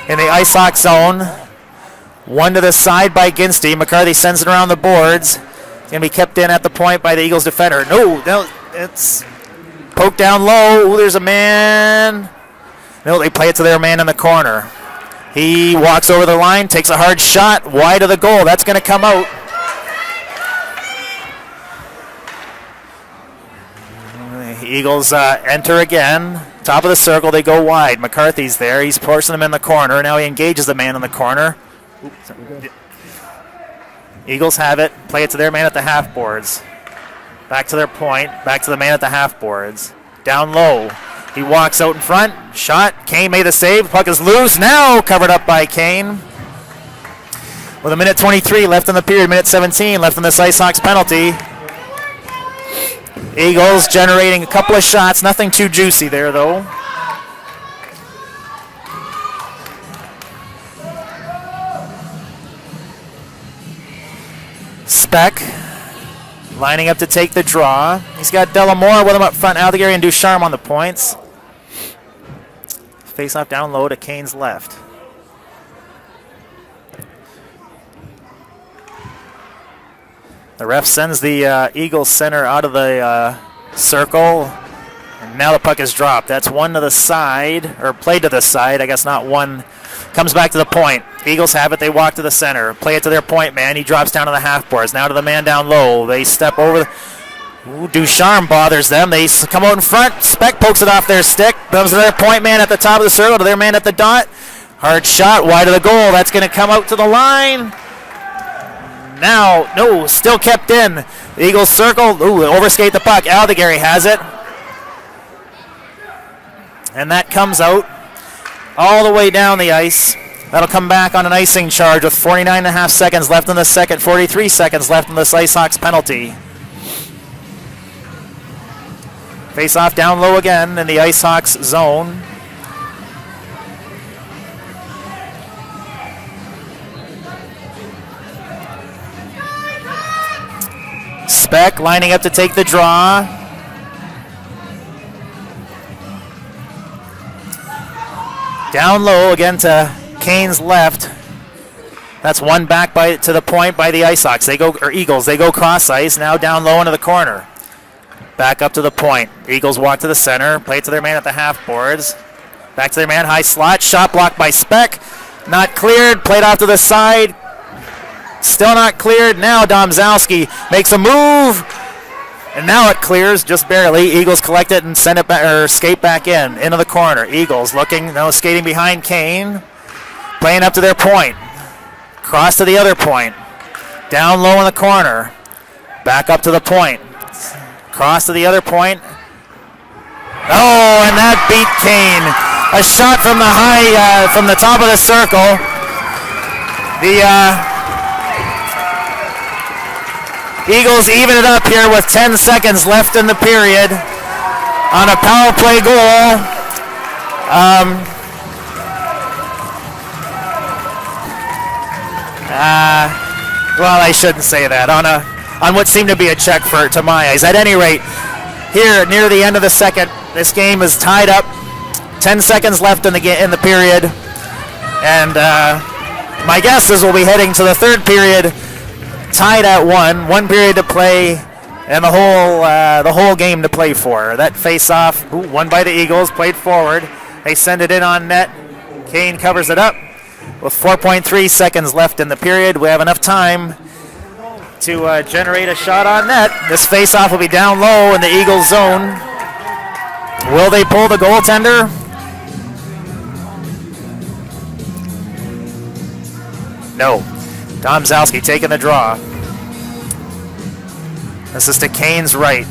in the Ice Hawk zone. One to the side by Ginsty. McCarthy sends it around the boards. It's going to be kept in at the point by the Eagles defender. No, it's poked down low. Ooh, there's a man. No, they play it to their man in the corner. He walks over the line, takes a hard shot, wide of the goal. That's going to come out. Eagles enter again. Top of the circle, they go wide. McCarthy's there. He's forcing them in the corner. Now he engages the man in the corner. Eagles have it. Play it to their man at the half boards. Back to their point. Back to the man at the half boards. Down low. He walks out in front. Shot. Kane made the save. Puck is loose. Now covered up by Kane. With a minute 23 left in the period. Minute 17 left in this Ice Hawks penalty. Eagles generating a couple of shots. Nothing too juicy there, though. Speck lining up to take the draw. He's got Delamora with him up front. Gary and Ducharme on the points. Face off down low to Kane's left. The ref sends the Eagles center out of the circle. And now the puck is dropped. That's one to the side, or played to the side. I guess not one. Comes back to the point. Eagles have it. They walk to the center. Play it to their point man. He drops down to the half boards. Now to the man down low. They step over. Ducharme bothers them. They come out in front. Speck pokes it off their stick. Comes to their point man at the top of the circle. To their man at the dot. Hard shot. Wide of the goal. That's going to come out to the line. Now, no, still kept in. The Eagles circle. Ooh, overskate the puck. Aldegary has it. And that comes out all the way down the ice. That'll come back on an icing charge with 49.5 seconds left in the second, 43 seconds left in this IceHogs penalty. Face off down low again in the IceHogs zone. Speck lining up to take the draw. Down low again to Kane's left. That's one back to the point by the IceHogs. Eagles. They go cross ice. Now down low into the corner. Back up to the point. Eagles walk to the center. Play it to their man at the half boards. Back to their man. High slot. Shot blocked by Speck. Not cleared. Played off to the side. Still not cleared. Now Domzalski makes a move. And now it clears just barely. Eagles collect it and send it back, or skate back into the corner. Eagles looking, now skating behind Kane. Playing up to their point. Cross to the other point. Down low in the corner. Back up to the point. Cross to the other point. Oh, and that beat Kane. A shot from the from the top of the circle. The Eagles even it up here with 10 seconds left in the period on a power play goal. Well, I shouldn't say that. On what seemed to be a check to my eyes. At any rate, here near the end of the second, this game is tied up. 10 seconds left in the period, and my guess is we'll be heading to the third period. Tied at one period to play, and the whole game to play for. That face-off, won by the Eagles, played forward. They send it in on net. Kane covers it up with 4.3 seconds left in the period. We have enough time to generate a shot on net. This face-off will be down low in the Eagles zone. Will they pull the goaltender? No. Domzalski taking the draw. This is to Kane's right.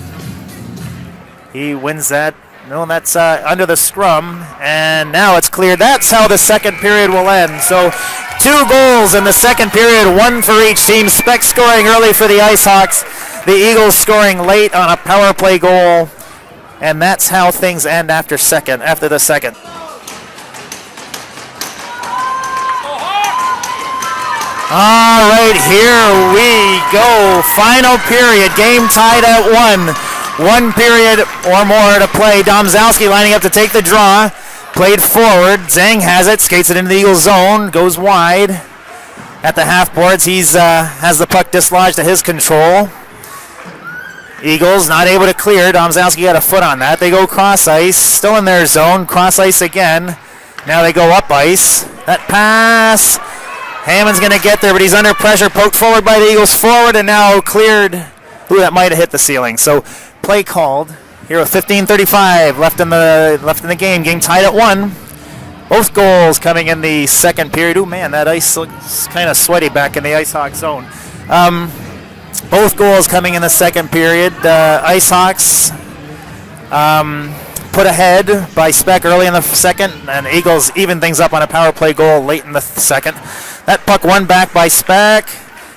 He wins that. No, that's under the scrum. And now it's cleared. That's how the second period will end. So 2 goals in the second period, 1 for each team. Speck scoring early for the IceHogs. The Eagles scoring late on a power play goal. And that's how things end after the second. All right, here we go. Final period. Game tied at 1. 1 period or more to play. Domzalski lining up to take the draw. Played forward. Zhang has it. Skates it into the Eagles zone. Goes wide. At the half boards, he's has the puck dislodged to his control. Eagles not able to clear. Domzalski got a foot on that. They go cross ice. Still in their zone. Cross ice again. Now they go up ice. That pass. Hammond's going to get there, but he's under pressure. Poked forward by the Eagles forward, and now cleared. Ooh, that might have hit the ceiling. So play called here with 15:35 left in the game. Game tied at 1. Both goals coming in the second period. Ooh, man, that ice looks kind of sweaty back in the IceHogs zone. Both goals coming in the second period. IceHogs put ahead by Speck early in the second, and Eagles even things up on a power play goal late in the second. That puck won back by Speck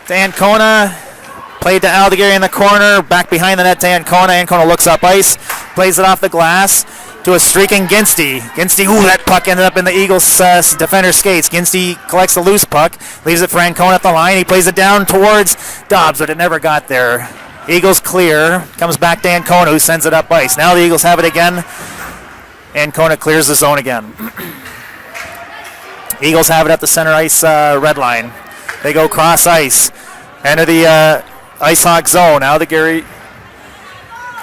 to Ancona. Played to Aldegary in the corner. Back behind the net to Ancona. Ancona looks up ice. Plays it off the glass to a streaking Ginsty. Ginsty, ooh, that puck ended up in the Eagles defender skates. Ginsty collects the loose puck. Leaves it for Ancona at the line. He plays it down towards Dobbs, but it never got there. Eagles clear. Comes back to Ancona, who sends it up ice. Now the Eagles have it again. Ancona clears the zone again. Eagles have it at the center ice red line. They go cross ice. Enter the Ice Hawk zone. Now the Gary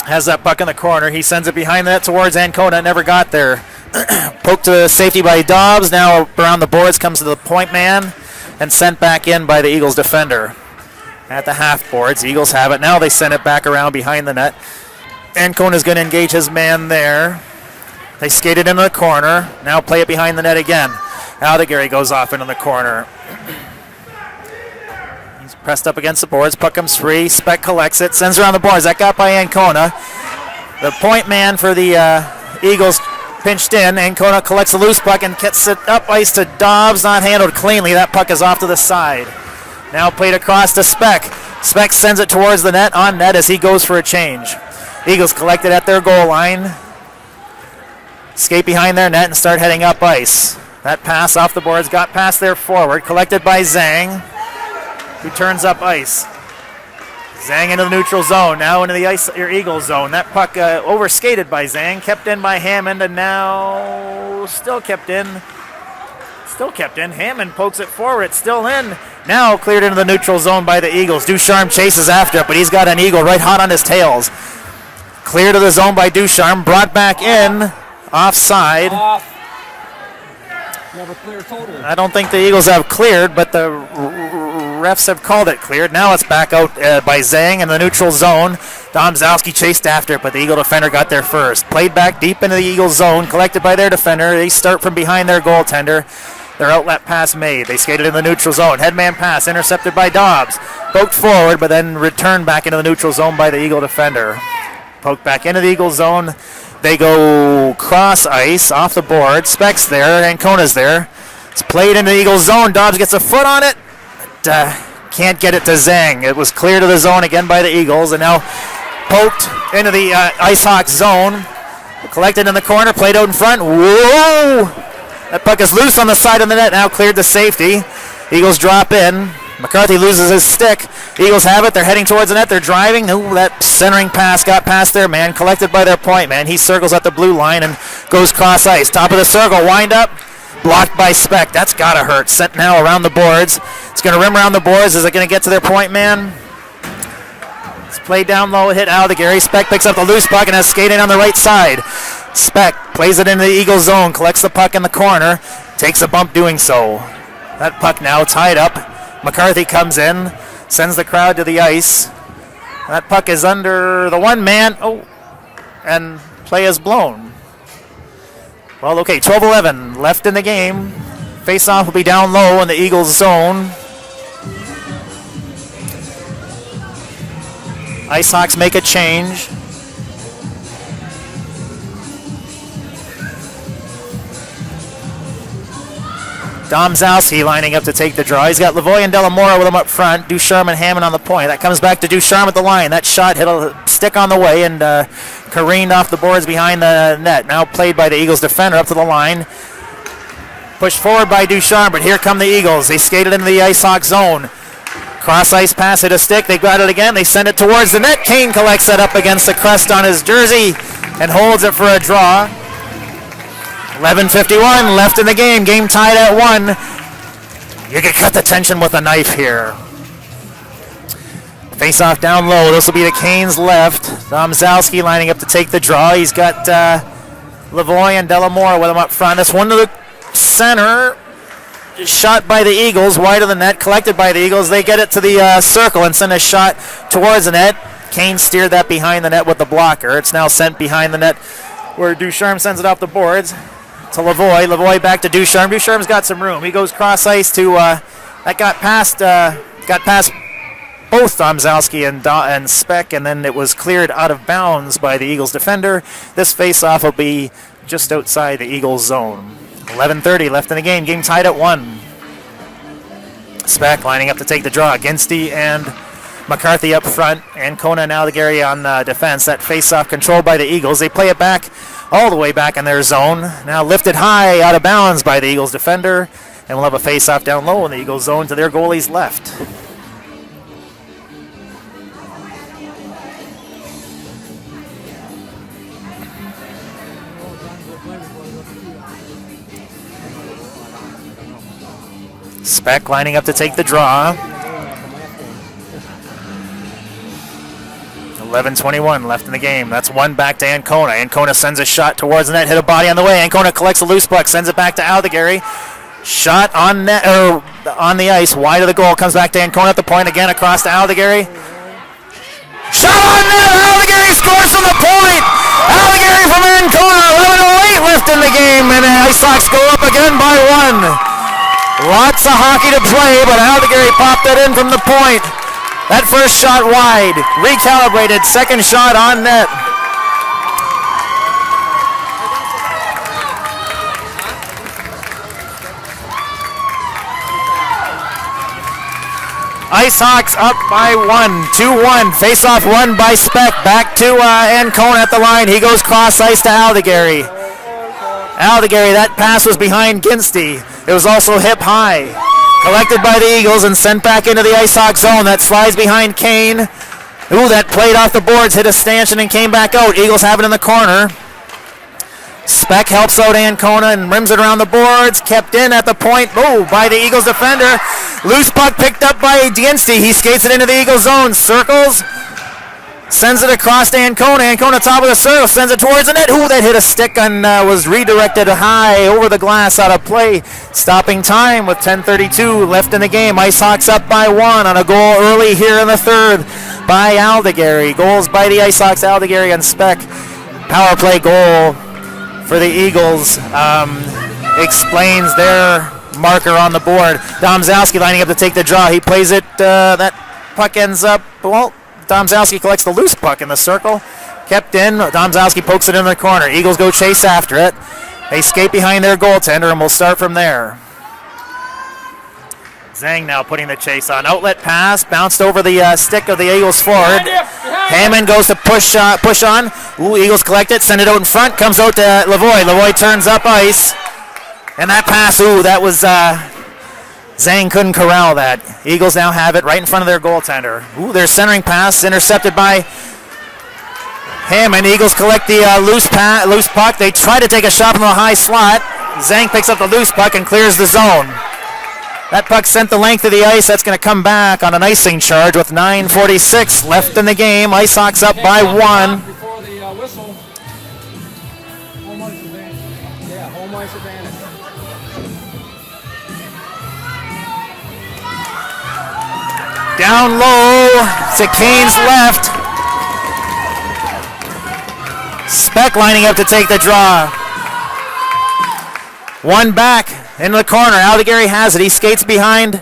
has that puck in the corner. He sends it behind that towards Ancona. Never got there. Poked to safety by Dobbs. Now around the boards comes to the point man and sent back in by the Eagles defender. At the half boards, Eagles have it. Now they send it back around behind the net. Ancona's going to engage his man there. They skate it into the corner. Now play it behind the net again. Now the Gary goes off into the corner. He's pressed up against the boards. Puck comes free. Speck collects it. Sends around the boards. That got by Ancona. The point man for the Eagles pinched in. Ancona collects the loose puck and gets it up ice to Dobbs. Not handled cleanly. That puck is off to the side. Now played across to Speck. Speck sends it towards the net, on net as he goes for a change. Eagles collect it at their goal line. Skate behind their net and start heading up ice. That pass off the boards got past their forward. Collected by Zhang, who turns up ice. Zhang into the neutral zone. Now into the Eagles zone. That puck overskated by Zhang. Kept in by Hammond, and now still kept in. Hammond pokes it forward. It's still in. Now cleared into the neutral zone by the Eagles. Ducharme chases after it, but he's got an Eagle right hot on his tails. Clear to the zone by Ducharme. Brought back in. Offside. Never clear total. I don't think the Eagles have cleared, but the refs have called it cleared. Now it's back out by Zhang in the neutral zone. Domzowski chased after it, but the Eagle defender got there first. Played back deep into the Eagles zone, collected by their defender. They start from behind their goaltender. Their outlet pass made. They skated in the neutral zone. Headman pass intercepted by Dobbs. Poked forward, but then returned back into the neutral zone by the Eagle defender. Poked back into the Eagle zone. They go cross ice off the board. Speck's there. Ancona's there. It's played into the Eagles zone. Dobbs gets a foot on it. But, can't get it to Zhang. It was clear to the zone again by the Eagles, and now poked into the Ice Hawk zone. Collected in the corner. Played out in front. Whoa! That puck is loose on the side of the net. Now cleared to safety. Eagles drop in. McCarthy loses his stick. Eagles have it. They're heading towards the net. They're driving. Ooh, that centering pass got past their man. Collected by their point man. He circles at the blue line and goes cross ice. Top of the circle. Wind up. Blocked by Speck. That's got to hurt. Sent now around the boards. It's going to rim around the boards. Is it going to get to their point man? It's played down low. Hit out of Gary. Speck picks up the loose puck and has skated on the right side. Speck plays it into the Eagle zone. Collects the puck in the corner. Takes a bump doing so. That puck now tied up. McCarthy comes in, sends the crowd to the ice. That puck is under the one man. Oh, and play is blown. Well, okay, 12-11 left in the game. Face-off will be down low in the Eagles zone. Ice Hawks make a change. Domzowski lining up to take the draw. He's got Lavoie and Delamora with him up front. Ducharme and Hammond on the point. That comes back to Ducharme at the line. That shot hit a stick on the way and careened off the boards behind the net. Now played by the Eagles defender up to the line. Pushed forward by Ducharme, but here come the Eagles. They skated into the Ice Hawk zone. Cross ice pass, hit a stick. They got it again. They send it towards the net. Kane collects that up against the crest on his jersey and holds it for a draw. 11:51 left in the game. Game tied at 1. You can cut the tension with a knife here. Face-off down low. This will be the Canes left. Domzowski lining up to take the draw. He's got Lavoie and Delamora with him up front. This one to the center. Shot by the Eagles. Wide of the net. Collected by the Eagles. They get it to the circle and send a shot towards the net. Kane steered that behind the net with the blocker. It's now sent behind the net where Ducharme sends it off the boards. To Lavoie. Lavoie back to Ducharme. Ducharme's got some room. He goes cross ice to that got past both Domzowski and Speck, and then it was cleared out of bounds by the Eagles defender. This face-off will be just outside the Eagles zone. 11:30 left in the game. Game tied at 1. Speck lining up to take the draw. Ginsty and McCarthy up front. Ancona now the Gary on defense. That face-off controlled by the Eagles. They play it back all the way back in their zone. Now lifted high out of bounds by the Eagles defender. And we'll have a face-off down low in the Eagles zone to their goalie's left. Speck lining up to take the draw. 11:21 left in the game. That's one back to Ancona. Ancona sends a shot towards the net, hit a body on the way. Ancona collects a loose puck, sends it back to Aldegary. Shot on net, or on the ice, wide of the goal. Comes back to Ancona at the point again, across to Aldegary. Shot on net. Aldegary scores from the point. Aldegary from Ancona. 11:08 left in the game, and the Ice Hawks go up again by one. Lots of hockey to play, but Aldegary popped it in from the point. That first shot wide, recalibrated, second shot on net. Ice Hawks up by one, 2-1. Face-off won by Speck. Back to Ancona at the line. He goes cross ice to Aldegary. Aldegary, that pass was behind Ginsty. It was also hip high. Collected by the Eagles and sent back into the Ice Hawk zone. That slides behind Kane. Ooh, that played off the boards, hit a stanchion and came back out. Eagles have it in the corner. Speck helps out Ancona and rims it around the boards. Kept in at the point. Oh, by the Eagles defender. Loose puck picked up by Ginsty. He skates it into the Eagles zone. Circles. Sends it across to Ancona. Ancona top of the circle. Sends it towards the net. Ooh, that hit a stick and was redirected high over the glass out of play. Stopping time with 10:32 left in the game. Ice Hawks up by one on a goal early here in the third by Aldegary. Goals by the Ice Hawks, Aldegary and Speck. Power play goal for the Eagles explains their marker on the board. Domzowski lining up to take the draw. He plays it. That puck ends up, well, Domzowski collects the loose puck in the circle. Kept in. Domzowski pokes it in the corner. Eagles go chase after it. They skate behind their goaltender, and we'll start from there. Zhang now putting the chase on. Outlet pass. Bounced over the stick of the Eagles forward. Hammond goes to push on. Ooh, Eagles collect it. Send it out in front. Comes out to Lavoie. Lavoie turns up ice. And that pass, ooh, that was... Zhang couldn't corral that. Eagles now have it right in front of their goaltender. Ooh, their centering pass intercepted by Hammond. Eagles collect the loose puck. They try to take a shot from the high slot. Zhang picks up the loose puck and clears the zone. That puck sent the length of the ice. That's going to come back on an icing charge with 9:46 left in the game. Ice Hawks up by one. Before the whistle. Home ice advantage. Yeah, home ice advantage. Down low to Kane's left. Speck lining up to take the draw. One back into the corner. Aldegary has it. He skates behind.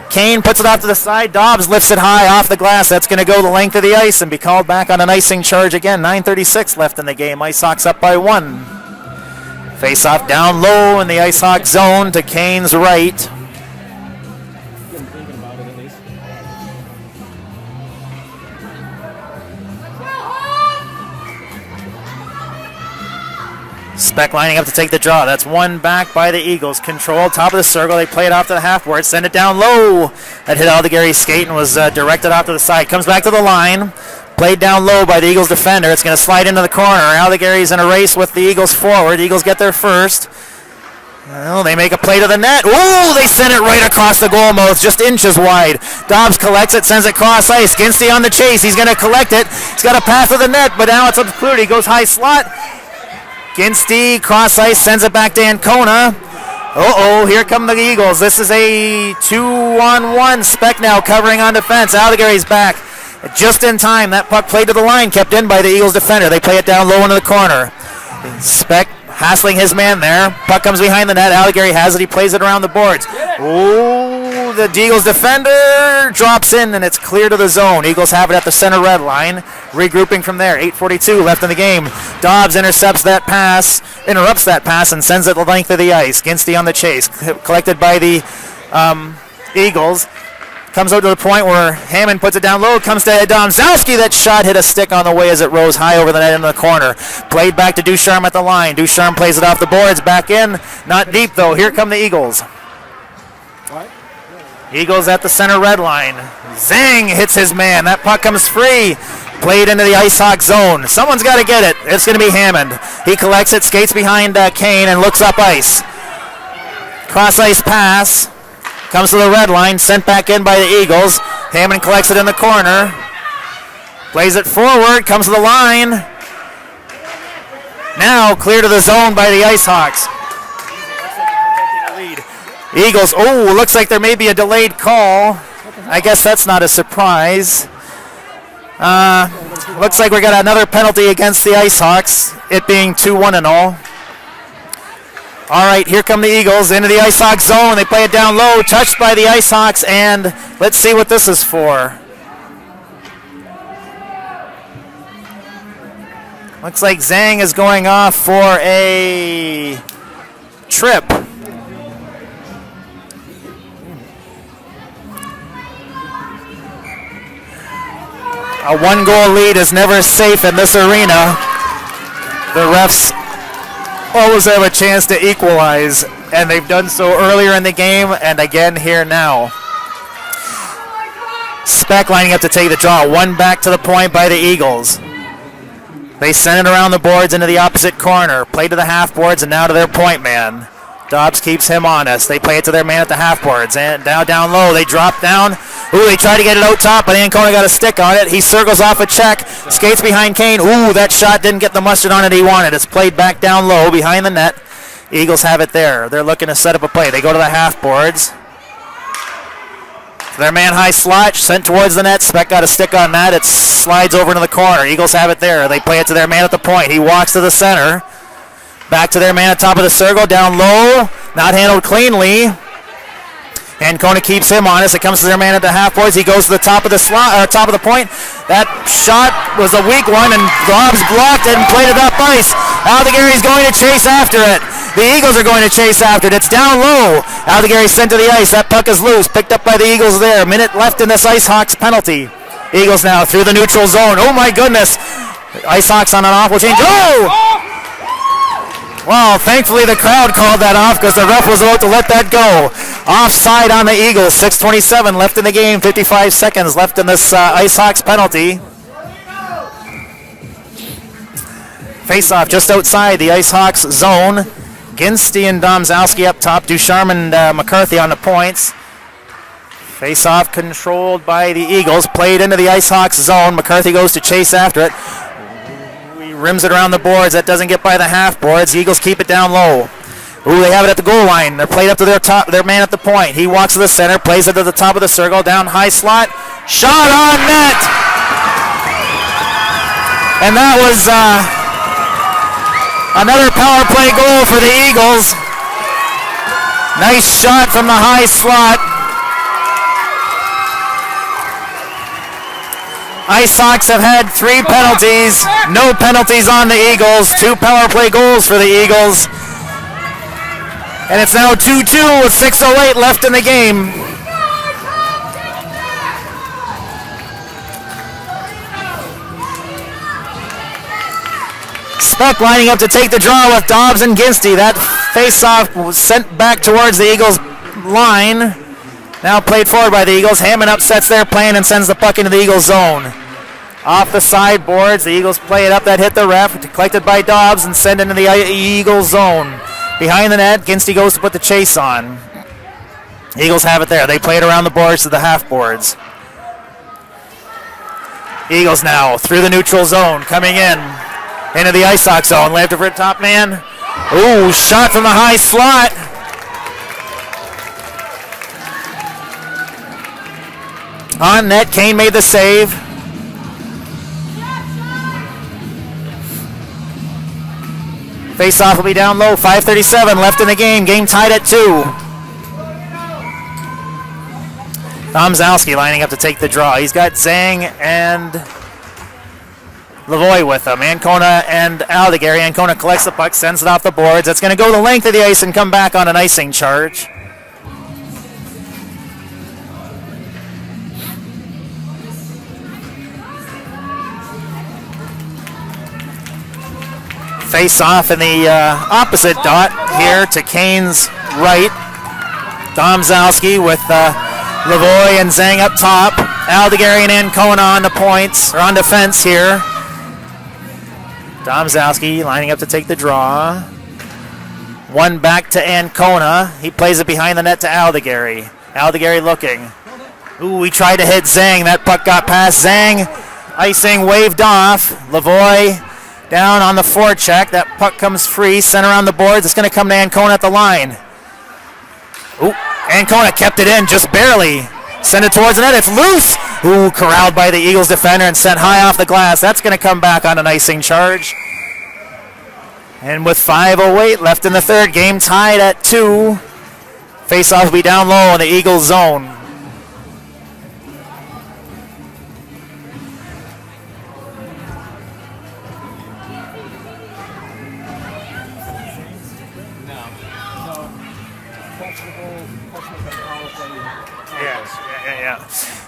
Kane puts it off to the side. Dobbs lifts it high off the glass. That's going to go the length of the ice and be called back on an icing charge again. 9:36 left in the game. Ice Hawks up by one. Face off down low in the Ice Hawk zone to Kane's right. Speck lining up to take the draw. That's one back by the Eagles. Control, top of the circle. They play it off to the half board. Send it down low. That hit Aldegary's skate and was directed off to the side. Comes back to the line. Played down low by the Eagles defender. It's going to slide into the corner. Aldegary's in a race with the Eagles forward. Eagles get there first. Well, they make a play to the net. Ooh, they send it right across the goal mouth, just inches wide. Dobbs collects it, sends it cross ice. Ginsty on the chase. He's going to collect it. He's got a pass to the net, but now it's up to Clute. He goes high slot. Ginsty, cross ice, sends it back to Ancona. Uh-oh, here come the Eagles. This is a 2-on-1. Speck now covering on defense. Aldegary's back. Just in time, that puck played to the line, kept in by the Eagles defender. They play it down low into the corner. Speck hassling his man there. Puck comes behind the net. Allegary has it. He plays it around the boards. Ooh, the Eagles defender drops in, and it's clear to the zone. Eagles have it at the center red line. Regrouping from there. 8:42 left in the game. Dobbs interrupts that pass, and sends it the length of the ice. Ginsty on the chase. Collected by the Eagles. Comes out to the point where Hammond puts it down low. Comes to Domzowski. That shot hit a stick on the way as it rose high over the net into the corner. Played back to Ducharme at the line. Ducharme plays it off the boards. Back in. Not deep, though. Here come the Eagles. Eagles at the center red line. Zhang hits his man. That puck comes free. Played into the Ice Hawk zone. Someone's got to get it. It's going to be Hammond. He collects it, skates behind Kane, and looks up ice. Cross ice pass. Comes to the red line, sent back in by the Eagles. Hammond collects it in the corner. Plays it forward, comes to the line. Now clear to the zone by the Ice Hawks. Eagles, looks like there may be a delayed call. I guess that's not a surprise. Looks like we got another penalty against the Ice Hawks, it being 2-1 and all. All right, here come the Eagles into the Ice Hawks zone. They play it down low, touched by the Ice Hawks, and let's see what this is for. Looks like Zhang is going off for a trip. A one-goal lead is never safe in this arena. The refs always have a chance to equalize, and they've done so earlier in the game and again here now. Speck lining up to take the draw. One back to the point by the Eagles. They send it around the boards into the opposite corner. Play to the half boards and now to their point man. Dobbs keeps him honest. They play it to their man at the half boards. And now down low. They drop down. They try to get it out top, but Ancona got a stick on it. He circles off a check. Skates behind Kane. That shot didn't get the mustard on it he wanted. It's played back down low behind the net. Eagles have it there. They're looking to set up a play. They go to the half boards. Their man high slot sent towards the net. Speck got a stick on that. It slides over into the corner. Eagles have it there. They play it to their man at the point. He walks to the center. Back to their man at top of the circle. Down low. Not handled cleanly. Ancona keeps him honest. It comes to their man at the half boards. He goes to the top of the top of the point. That shot was a weak one, and Dobbs blocked it and played it up ice. Aldegari's going to chase after it. The Eagles are going to chase after it. It's down low. Aldegari sent to the ice. That puck is loose. Picked up by the Eagles there. Minute left in this Ice Hawks penalty. Eagles now through the neutral zone. Oh my goodness. Ice Hawks on an awful change. Well, thankfully the crowd called that off because the ref was about to let that go. Offside on the Eagles. 6:27 left in the game. 55 seconds left in this Ice Hawks penalty. Face-off just outside the Ice Hawks zone. Ginsty and Domzowski up top. Ducharme and McCarthy on the points. Face-off controlled by the Eagles. Played into the Ice Hawks zone. McCarthy goes to chase after it. He rims it around the boards. That doesn't get by the half boards. The Eagles keep it down low. They have it at the goal line. They're played up to their man at the point. He walks to the center. Plays it to the top of the circle. Down high slot. Shot on net! And that was... another power play goal for the Eagles. Nice shot from the high slot. Ice Hawks have had 3 penalties. No penalties on the Eagles. 2 power play goals for the Eagles. And it's now 2-2 with 6:08 left in the game. Speck lining up to take the draw with Dobbs and Ginsty. That face-off was sent back towards the Eagles' line. Now played forward by the Eagles. Hammond upsets their plan and sends the puck into the Eagles' zone. Off the sideboards, the Eagles play it up. That hit the ref. Collected by Dobbs and sent into the Eagles' zone. Behind the net, Ginsty goes to put the chase on. Eagles have it there. They play it around the boards to the half boards. Eagles now through the neutral zone, coming in. Into the Ice Hawks zone. Left for top man. Shot from the high slot. On net, Kane made the save. Face-off will be down low. 5:37 left in the game. Game tied at 2. Domzowski lining up to take the draw. He's got Zhang and Lavoie with him. Ancona and Aldegari. Ancona collects the puck, sends it off the boards. It's going to go the length of the ice and come back on an icing charge. Face off in the opposite dot here to Kane's right. Domzowski with Lavoie and Zhang up top. Aldegari and Ancona on the points, or on defense here. Domzowski lining up to take the draw. One back to Ancona. He plays it behind the net to Aldegari. Aldegari looking. He tried to hit Zhang. That puck got past Zhang. Icing waved off. Lavoie down on the forecheck. That puck comes free. Sent around the boards. It's going to come to Ancona at the line. Ooh, Ancona kept it in just barely. Send it towards the net. It's loose. Ooh, corralled by the Eagles defender and sent high off the glass. That's going to come back on an icing charge. And with 5:08 left in the third, game tied at 2. Face-off will be down low in the Eagles zone.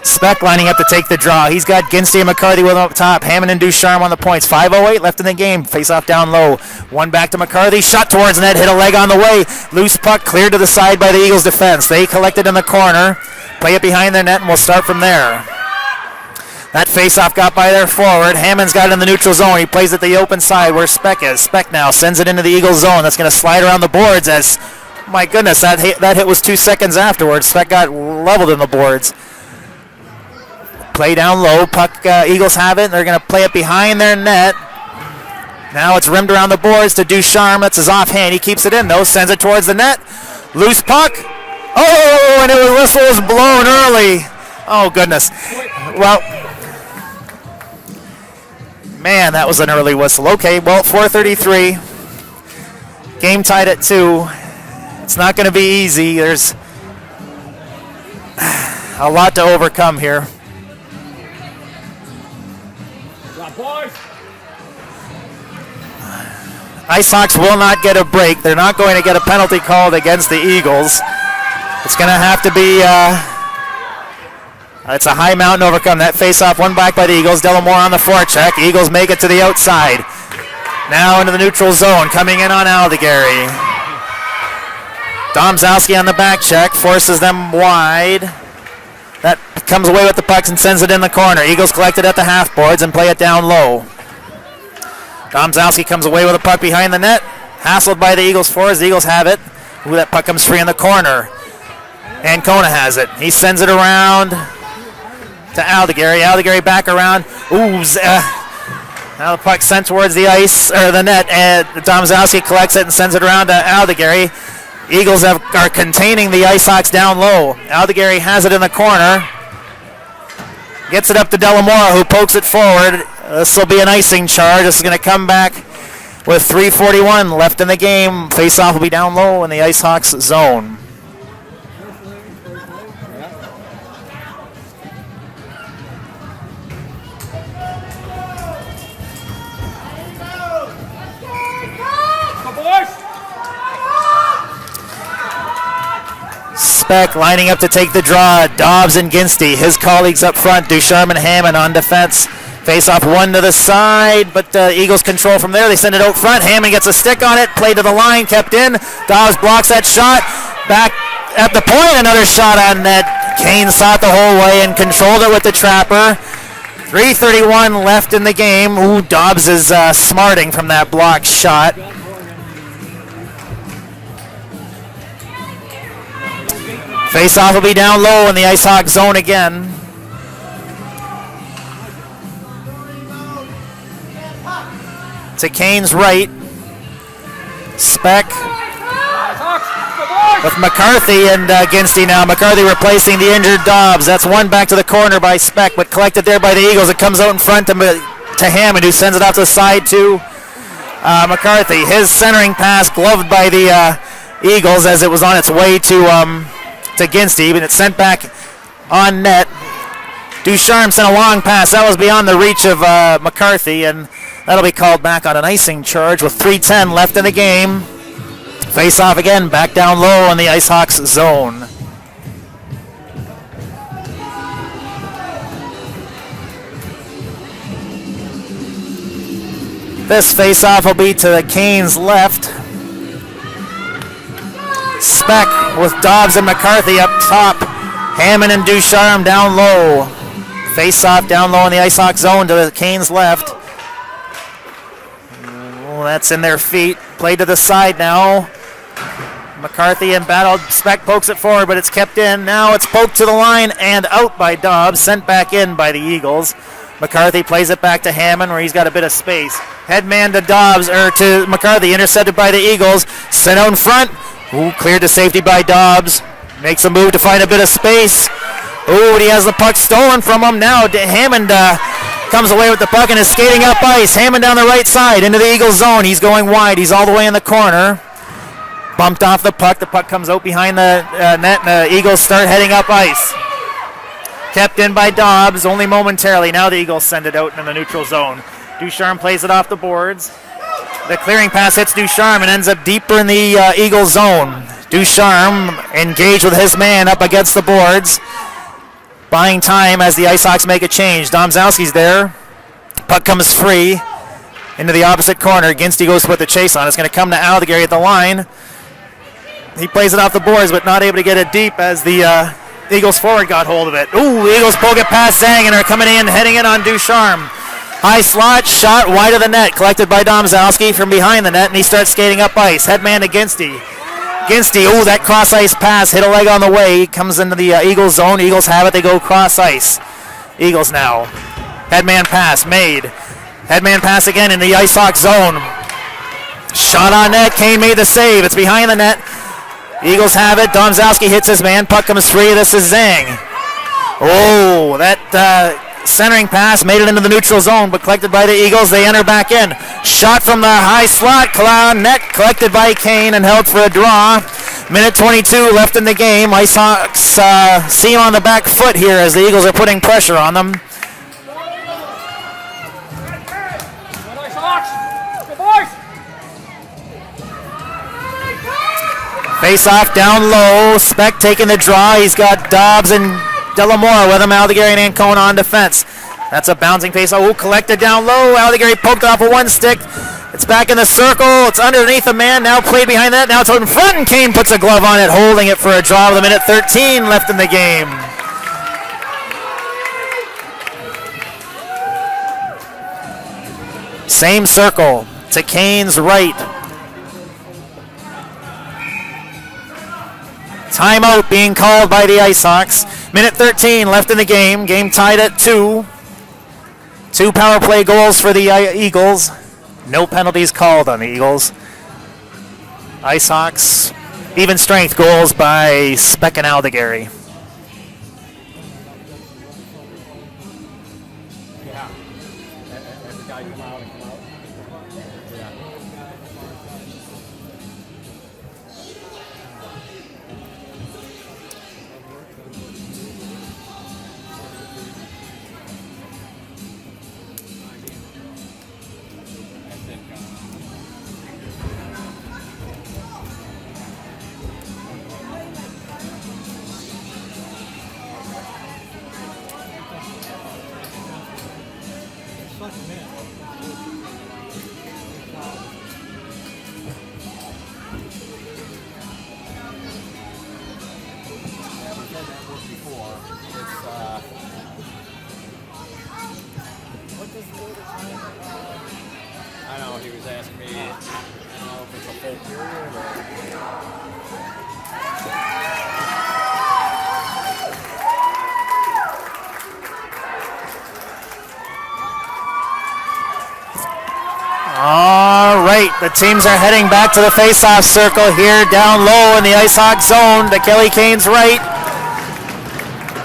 Speck lining up to take the draw. He's got Ginsty and McCarthy with him up top. Hammond and Ducharme on the points. 5:08 left in the game. Face off down low. One back to McCarthy. Shot towards net. Hit a leg on the way. Loose puck cleared to the side by the Eagles defense. They collect it in the corner. Play it behind their net and we'll start from there. That face-off got by their forward. Hammond's got it in the neutral zone. He plays it the open side where Speck is. Speck now sends it into the Eagles zone. That's going to slide around the boards as, my goodness, that hit was 2 seconds afterwards. Speck got leveled in the boards. Play down low. Puck, Eagles have it. They're going to play it behind their net. Now it's rimmed around the boards to Ducharme. That's his offhand. He keeps it in, though. Sends it towards the net. Loose puck. Oh, and the whistle was blown early. Oh, goodness. Well, man, that was an early whistle. Okay, well, 4:33. Game tied at 2. It's not going to be easy. There's a lot to overcome here. IceHawks will not get a break. They're not going to get a penalty called against the Eagles. It's going to have to be, it's a high mountain to overcome. That face-off won back by the Eagles. Delamore on the forecheck. Eagles make it to the outside. Now into the neutral zone. Coming in on Aldegary. Domzowski on the back check. Forces them wide. That comes away with the pucks and sends it in the corner. Eagles collect it at the half boards and play it down low. Domzowski comes away with a puck behind the net. Hassled by the Eagles forwards. The Eagles have it. Ooh, that puck comes free in the corner. Ancona has it. He sends it around to Aldegary. Aldegary back around. Ooh, now the puck sent towards the ice, or the net, and Domzowski collects it and sends it around to Aldegary. Eagles are containing the IceHawks down low. Aldegary has it in the corner. Gets it up to Delamora, who pokes it forward. This will be an icing charge. This is going to come back with 3:41 left in the game. Face-off will be down low in the IceHawks zone. Speck lining up to take the draw. Dobbs and Ginsty, his colleagues up front. Ducharme and Hammond on defense. Face off one to the side, but Eagles control from there. They send it out front. Hammond gets a stick on it. Play to the line, kept in. Dobbs blocks that shot. Back at the point, another shot on net. Kane saw it the whole way and controlled it with the trapper. 3:31 left in the game. Ooh, Dobbs is smarting from that blocked shot. Face-off will be down low in the IceHawk zone again. To Kane's right. Speck with McCarthy and Ginsty now. McCarthy replacing the injured Dobbs. That's one back to the corner by Speck, but collected there by the Eagles. It comes out in front to Hammond, who sends it off to the side to McCarthy. His centering pass gloved by the Eagles as it was on its way to Ginsty, but it's sent back on net. Ducharme sent a long pass. That was beyond the reach of McCarthy, and that'll be called back on an icing charge with 3:10 left in the game. Face off again, back down low in the IceHawks zone. This face off will be to the Canes' left. Speck with Dobbs and McCarthy up top. Hammond and Ducharme down low. Face off down low in the IceHawks zone to the Canes' left. Oh, that's in their feet. Play to the side now. McCarthy and battle. Speck pokes it forward, but it's kept in. Now it's poked to the line and out by Dobbs. Sent back in by the Eagles. McCarthy plays it back to Hammond where he's got a bit of space. Headman to Dobbs, or to McCarthy, intercepted by the Eagles. Sent out in front. Ooh, cleared to safety by Dobbs. Makes a move to find a bit of space. Ooh, he has the puck stolen from him. Now Hammond comes away with the puck and is skating up ice. Hammond down the right side into the Eagles zone. He's going wide. He's all the way in the corner. Bumped off the puck. The puck comes out behind the net, and the Eagles start heading up ice. Kept in by Dobbs, only momentarily. Now the Eagles send it out in the neutral zone. Ducharme plays it off the boards. The clearing pass hits Ducharme and ends up deeper in the Eagles zone. Ducharme engaged with his man up against the boards. Buying time as the IceHawks make a change. Domzowski's there. Puck comes free into the opposite corner. Ginsty goes to put the chase on. It's going to come to Aldegary at the line. He plays it off the boards, but not able to get it deep as the Eagles forward got hold of it. Ooh, the Eagles poke it past Zang and are coming in, heading in on Ducharme. High slot, shot wide of the net, collected by Domzowski from behind the net, and he starts skating up ice. Headman to Ginsty. Ginsty, ooh, that cross ice pass, hit a leg on the way, comes into the Eagles zone. Eagles have it, they go cross ice. Eagles now. Headman pass made. Headman pass again in the IceHawk zone. Shot on net, Kane made the save, it's behind the net. Eagles have it, Domzowski hits his man, puck comes free, this is Zang. Oh, that centering pass made it into the neutral zone, but collected by the Eagles. They enter back in. Shot from the high slot, net collected by Kane and held for a draw. Minute 22 left in the game. IceHawks seem on the back foot here as the Eagles are putting pressure on them. Face off down low. Speck taking the draw. He's got Dobbs and Delamora with him. Aldegary and Ancona on defense. That's a bouncing face. Oh, collected down low. Aldegary poked off with one stick. It's back in the circle. It's underneath the man. Now played behind that. Now it's out in front, and Kane puts a glove on it, holding it for a draw with a minute 13 left in the game. Same circle to Kane's right. Timeout being called by the IceHawks. Minute 13 left in the game. Game tied at 2. 2 power play goals for the Eagles. No penalties called on the Eagles. IceHawks, even strength goals by Speck and Aldegary. I know, he was asking me, I don't know if it's a full period or... All right, the teams are heading back to the face-off circle here, down low in the IceHawk zone to Kelly Kane's right.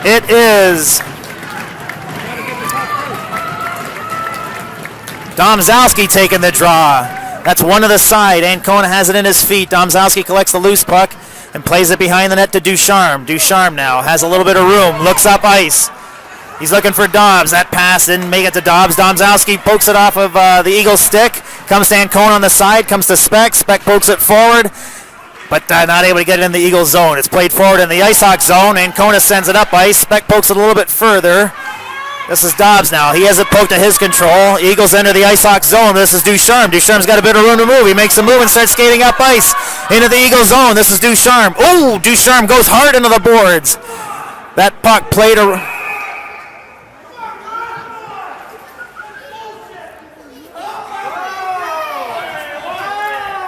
It is Domzowski taking the draw. That's one to the side. Ancona has it in his feet. Domzowski collects the loose puck and plays it behind the net to Ducharme. Ducharme now has a little bit of room, looks up ice. He's looking for Dobbs. That pass didn't make it to Dobbs. Domzowski pokes it off of the Eagles' stick. Comes to Ancona on the side. Comes to Speck. Speck pokes it forward, but not able to get it in the Eagles' zone. It's played forward in the IceHawk zone. Ancona sends it up ice. Speck pokes it a little bit further. This is Dobbs now. He has it poked to his control. Eagles enter the IceHawk zone. This is Ducharme. Ducharme's got a bit of room to move. He makes a move and starts skating up ice into the Eagles zone. This is Ducharme. Oh, Ducharme goes hard into the boards. That puck played a...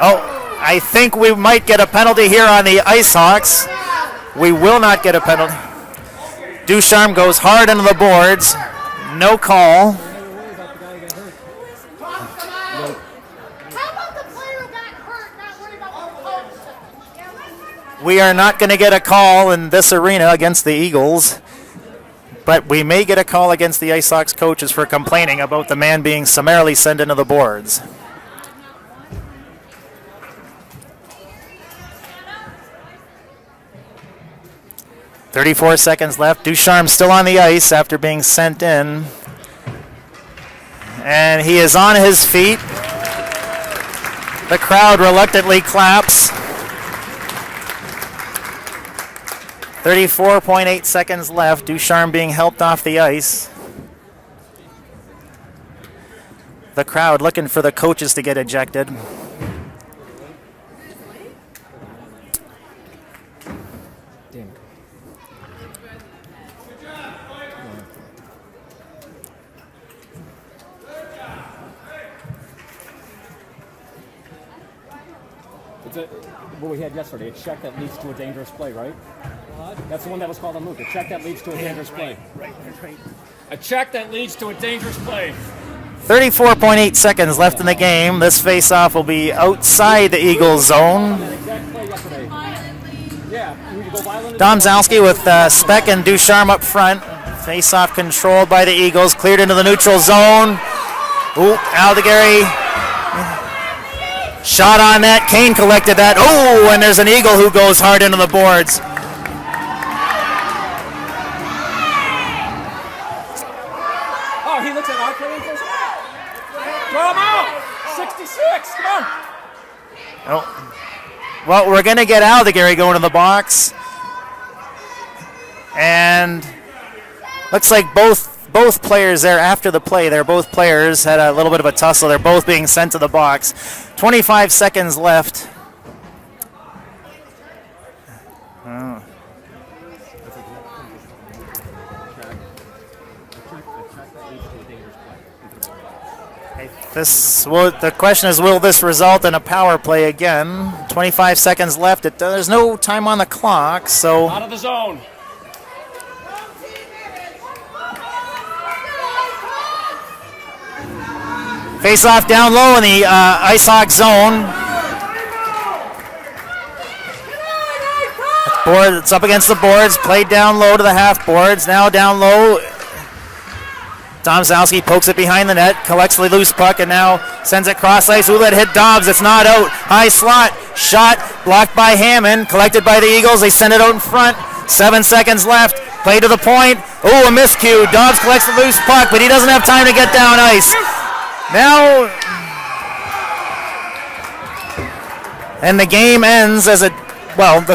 Oh, I think we might get a penalty here on the IceHawks. We will not get a penalty. Ducharme goes hard into the boards. no call. Never worry about the guy who got hurt. How about the player who got hurt, not worry about what the coach said? We are not going to get a call in this arena against the Eagles, but we may get a call against the Ice Sox coaches for complaining about the man being summarily sent into the boards. .34 seconds left. Ducharme still on the ice after being sent in. And he is on his feet. The crowd reluctantly claps. 34.8 seconds left. Ducharme being helped off the ice. The crowd looking for the coaches to get ejected. Damn. It's what we had yesterday, a check that leads to a dangerous play, right? That's the one that was called on Luke. A check that leads to a dangerous play. Right. A check that leads to a dangerous play. 34.8 seconds left in the game. This face-off will be outside the Eagles zone. Domzalski with Speck and Ducharme up front. Face-off controlled by the Eagles. Cleared into the neutral zone. Ooh, Aldegary. Shot on that. Kane collected that. Oh, and there's an Eagle who goes hard into the boards. Oh, he looks at our play and goes, throw him out! 66, come on! Oh. Well, we're going to get Aldegary going to the box. And looks like both players there after the play, both players had a little bit of a tussle. They're both being sent to the box. 25 seconds left. Oh. The question is, will this result in a power play again? 25 seconds left. There's no time on the clock, so... Out of the zone. Face-off down low in the Ice Hawk zone. It's up against the boards. Played down low to the half boards. Now down low. Domzalski pokes it behind the net, collects the loose puck, and now sends it cross ice. Ooh, that hit Dobbs. It's not out. High slot. Shot blocked by Hammond. Collected by the Eagles. They send it out in front. 7 seconds left. Play to the point. Ooh, a miscue. Dobbs collects the loose puck, but he doesn't have time to get down ice. Now, and the game ends as the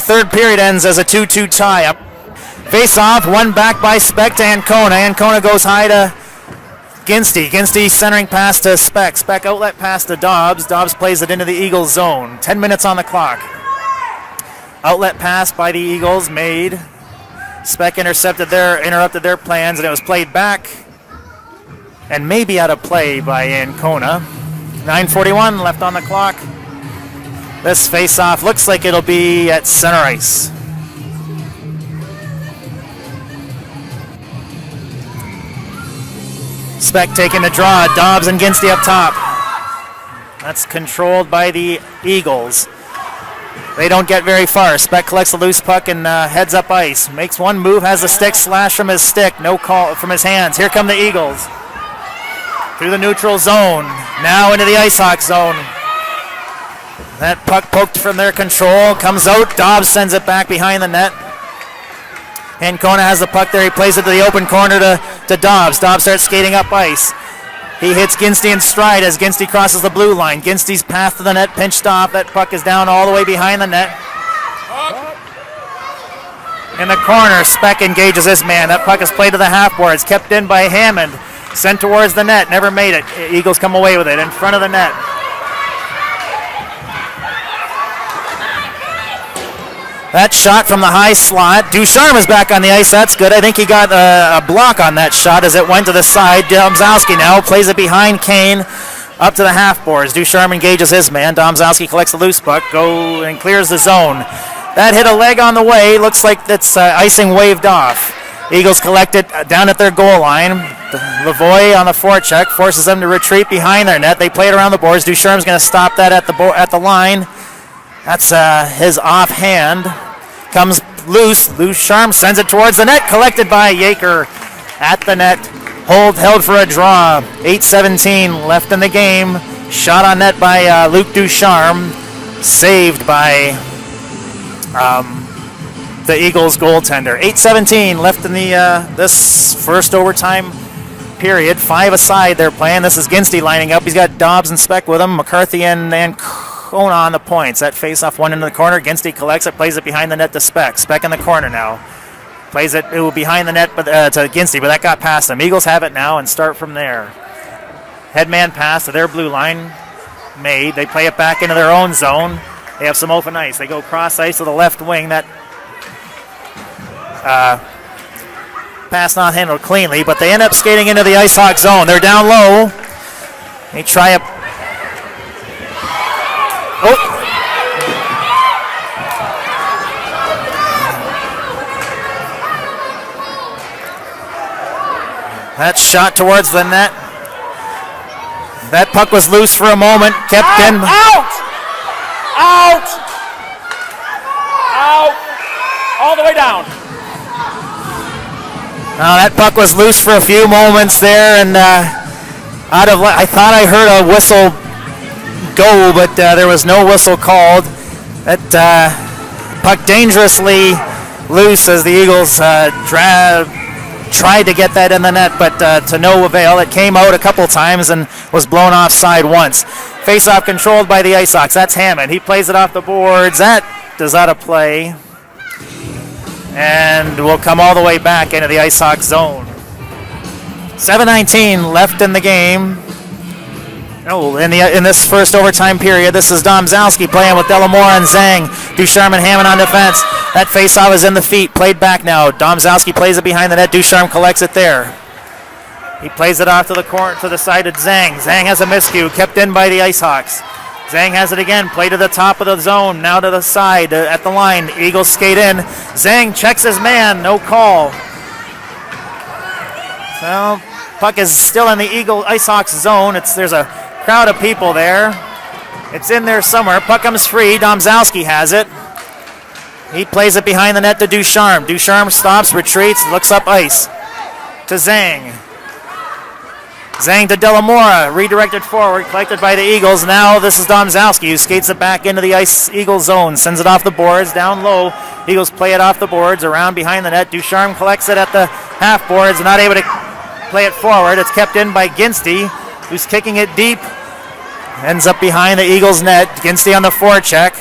third period ends as a 2-2 tie. Face-off, one back by Speck to Ancona. Ancona goes high to Ginsty. Ginsty centering pass to Speck. Speck outlet pass to Dobbs. Dobbs plays it into the Eagles zone. 10 minutes on the clock. Outlet pass by the Eagles made. Speck interrupted their plans, and it was played back and maybe out of play by Ancona. 9:41 left on the clock. This face-off looks like it'll be at center ice. Speck taking the draw. Dobbs and Ginsty up top. That's controlled by the Eagles. They don't get very far. Speck collects the loose puck and heads up ice. Makes one move, has a stick slash from his stick. No call from his hands. Here come the Eagles. Through the neutral zone. Now into the Ice Hawk zone. That puck poked from their control. Comes out. Dobbs sends it back behind the net. Ancona has the puck there. He plays it to the open corner to Dobbs. Dobbs starts skating up ice. He hits Ginsty in stride as Ginsty crosses the blue line. Ginsty's path to the net pinched off. That puck is down all the way behind the net. In the corner, Speck engages this man. That puck is played to the half boards. Kept in by Hammond. Sent towards the net. Never made it. Eagles come away with it in front of the net. That shot from the high slot. Ducharme is back on the ice. That's good. I think he got a block on that shot as it went to the side. Domzalski now plays it behind Kane up to the half boards. Ducharme engages his man. Domzalski collects the loose puck, and clears the zone. That hit a leg on the way. Looks like that's icing waved off. Eagles collect it down at their goal line. Lavoie on the forecheck forces them to retreat behind their net. They play it around the boards. Ducharme's going to stop that at the line. That's his offhand. Comes loose. Ducharme sends it towards the net. Collected by Yaker at the net. Held for a draw. 8:17 left in the game. Shot on net by Luc Ducharme. Saved by the Eagles goaltender. 8:17 left in the this first overtime period. 5 aside they're playing. This is Ginsty lining up. He's got Dobbs and Speck with him. McCarthy and Kona on the points. That face-off one into the corner. Ginsty collects it, plays it behind the net to Speck. Speck in the corner now. Plays it behind the net but, to Ginsty, but that got past him. Eagles have it now and start from there. Headman pass to their blue line made. They play it back into their own zone. They have some open ice. They go cross ice to the left wing. That pass not handled cleanly, but they end up skating into the IceHawk zone. They're down low. They try a... Oh! That shot towards the net. That puck was loose for a moment. Kept in. Out! Out! Out! All the way down. That puck was loose for a few moments there, and I thought I heard a whistle go, but there was no whistle called. That puck dangerously loose as the Eagles tried to get that in the net, but to no avail. It came out a couple times and was blown offside once. Face-off controlled by the IceHawks. That's Hammond. He plays it off the boards. That is out of play. And will come all the way back into the IceHawk zone. 7:19 left in the game. Oh, in this first overtime period, this is Domzalski playing with Delamore and Zhang. Ducharme and Hammond on defense. That faceoff is in the feet. Played back now. Domzalski plays it behind the net. Ducharme collects it there. He plays it off to the corner, to the side of Zhang. Zhang has a miscue, kept in by the IceHawks. Zhang has it again. Play to the top of the zone. Now to the side at the line. Eagles skate in. Zhang checks his man. No call. So puck is still in the IceHawks zone. There's a crowd of people there. It's in there somewhere. Puck comes free. Domzalski has it. He plays it behind the net to Ducharme. Ducharme stops, retreats, looks up ice to Zhang. Zhang to Delamora, redirected forward, collected by the Eagles. Now this is Domzalski who skates it back into the Eagle zone, sends it off the boards, down low. Eagles play it off the boards, around behind the net. Ducharme collects it at the half boards, not able to play it forward. It's kept in by Ginsty, who's kicking it deep. Ends up behind the Eagles net. Ginsty on the forecheck.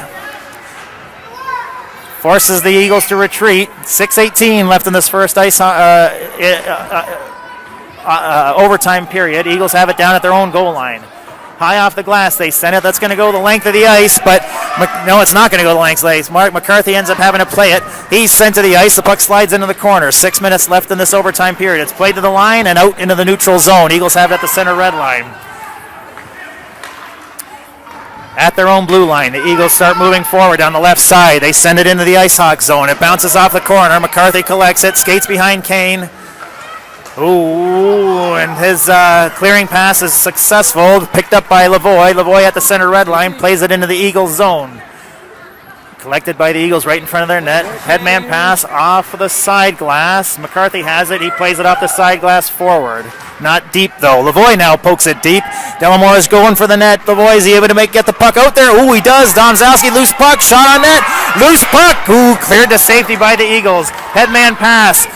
Forces the Eagles to retreat. 6:18 left in this first overtime period. Eagles have it down at their own goal line. High off the glass, they send it. That's going to go the length of the ice, but no, it's not going to go the length of the ice. Mark McCarthy ends up having to play it. He's sent to the ice. The puck slides into the corner. 6 minutes left in this overtime period. It's played to the line and out into the neutral zone. Eagles have it at the center red line. At their own blue line, the Eagles start moving forward down the left side. They send it into the IceHawk zone. It bounces off the corner. McCarthy collects it, skates behind Kane. Ooh, and his clearing pass is successful. Picked up by Lavoie. Lavoie at the center red line plays it into the Eagles zone. Collected by the Eagles right in front of their net. Headman pass off the side glass. McCarthy has it. He plays it off the side glass forward. Not deep, though. Lavoie now pokes it deep. Delamore is going for the net. Lavoie, is he able to get the puck out there? Ooh, he does. Domzalski, loose puck. Shot on net. Loose puck. Ooh, cleared to safety by the Eagles. Headman pass.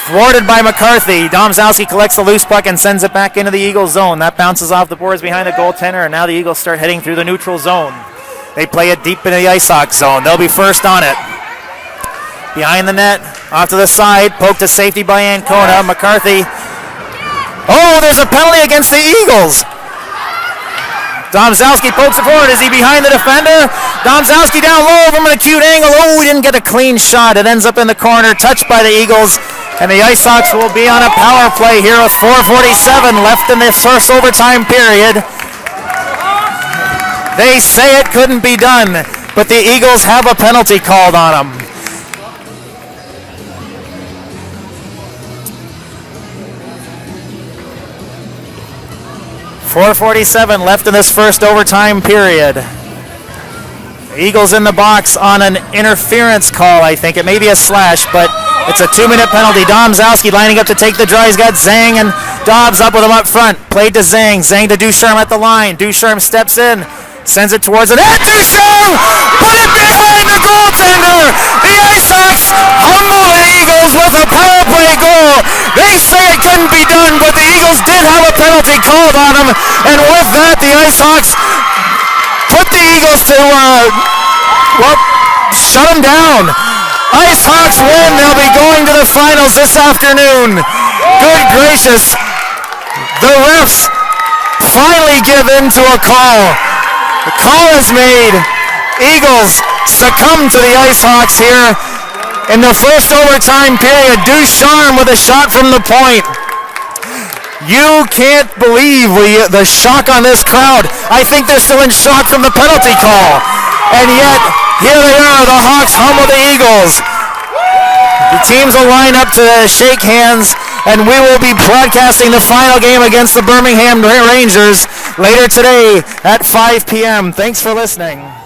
Thwarted by McCarthy. Domzalski collects the loose puck and sends it back into the Eagles zone. That bounces off the boards behind the goaltender, and now the Eagles start heading through the neutral zone. They play it deep into the IceHawk zone. They'll be first on it. Behind the net, off to the side, poked to safety by Ancona. McCarthy. Oh, there's a penalty against the Eagles. Domzalski pokes it forward. Is he behind the defender? Domzalski down low from an acute angle. Oh, he didn't get a clean shot. It ends up in the corner, touched by the Eagles. And the IceHawks will be on a power play here with 4:47 left in this first overtime period. They say it couldn't be done, but the Eagles have a penalty called on them. 4:47 left in this first overtime period. Eagles in the box on an interference call, I think. It may be a slash, but it's a 2-minute penalty. Domzowski lining up to take the draw. He's got Zhang and Dobbs up with him up front. Played to Zhang. Zhang to Ducharme at the line. Ducharme steps in. Sends it towards it. And Ducharme! Put it behind the goaltender! The Ice Hawks humble the Eagles with a power play goal. They say it couldn't be done, but the Eagles did have a penalty called on them. And with that, the Ice Hawks put the Eagles to, shut them down. Ice Hawks win. They'll be going to the finals this afternoon. Good gracious. The refs finally give in to a call. The call is made. Eagles succumb to the Ice Hawks here in the first overtime period. Ducharme with a shot from the point. You can't believe the shock on this crowd. I think they're still in shock from the penalty call. And yet, here they are. The Hawks humble the Eagles. The teams will line up to shake hands, and we will be broadcasting the final game against the Birmingham Rangers later today at 5 p.m. Thanks for listening.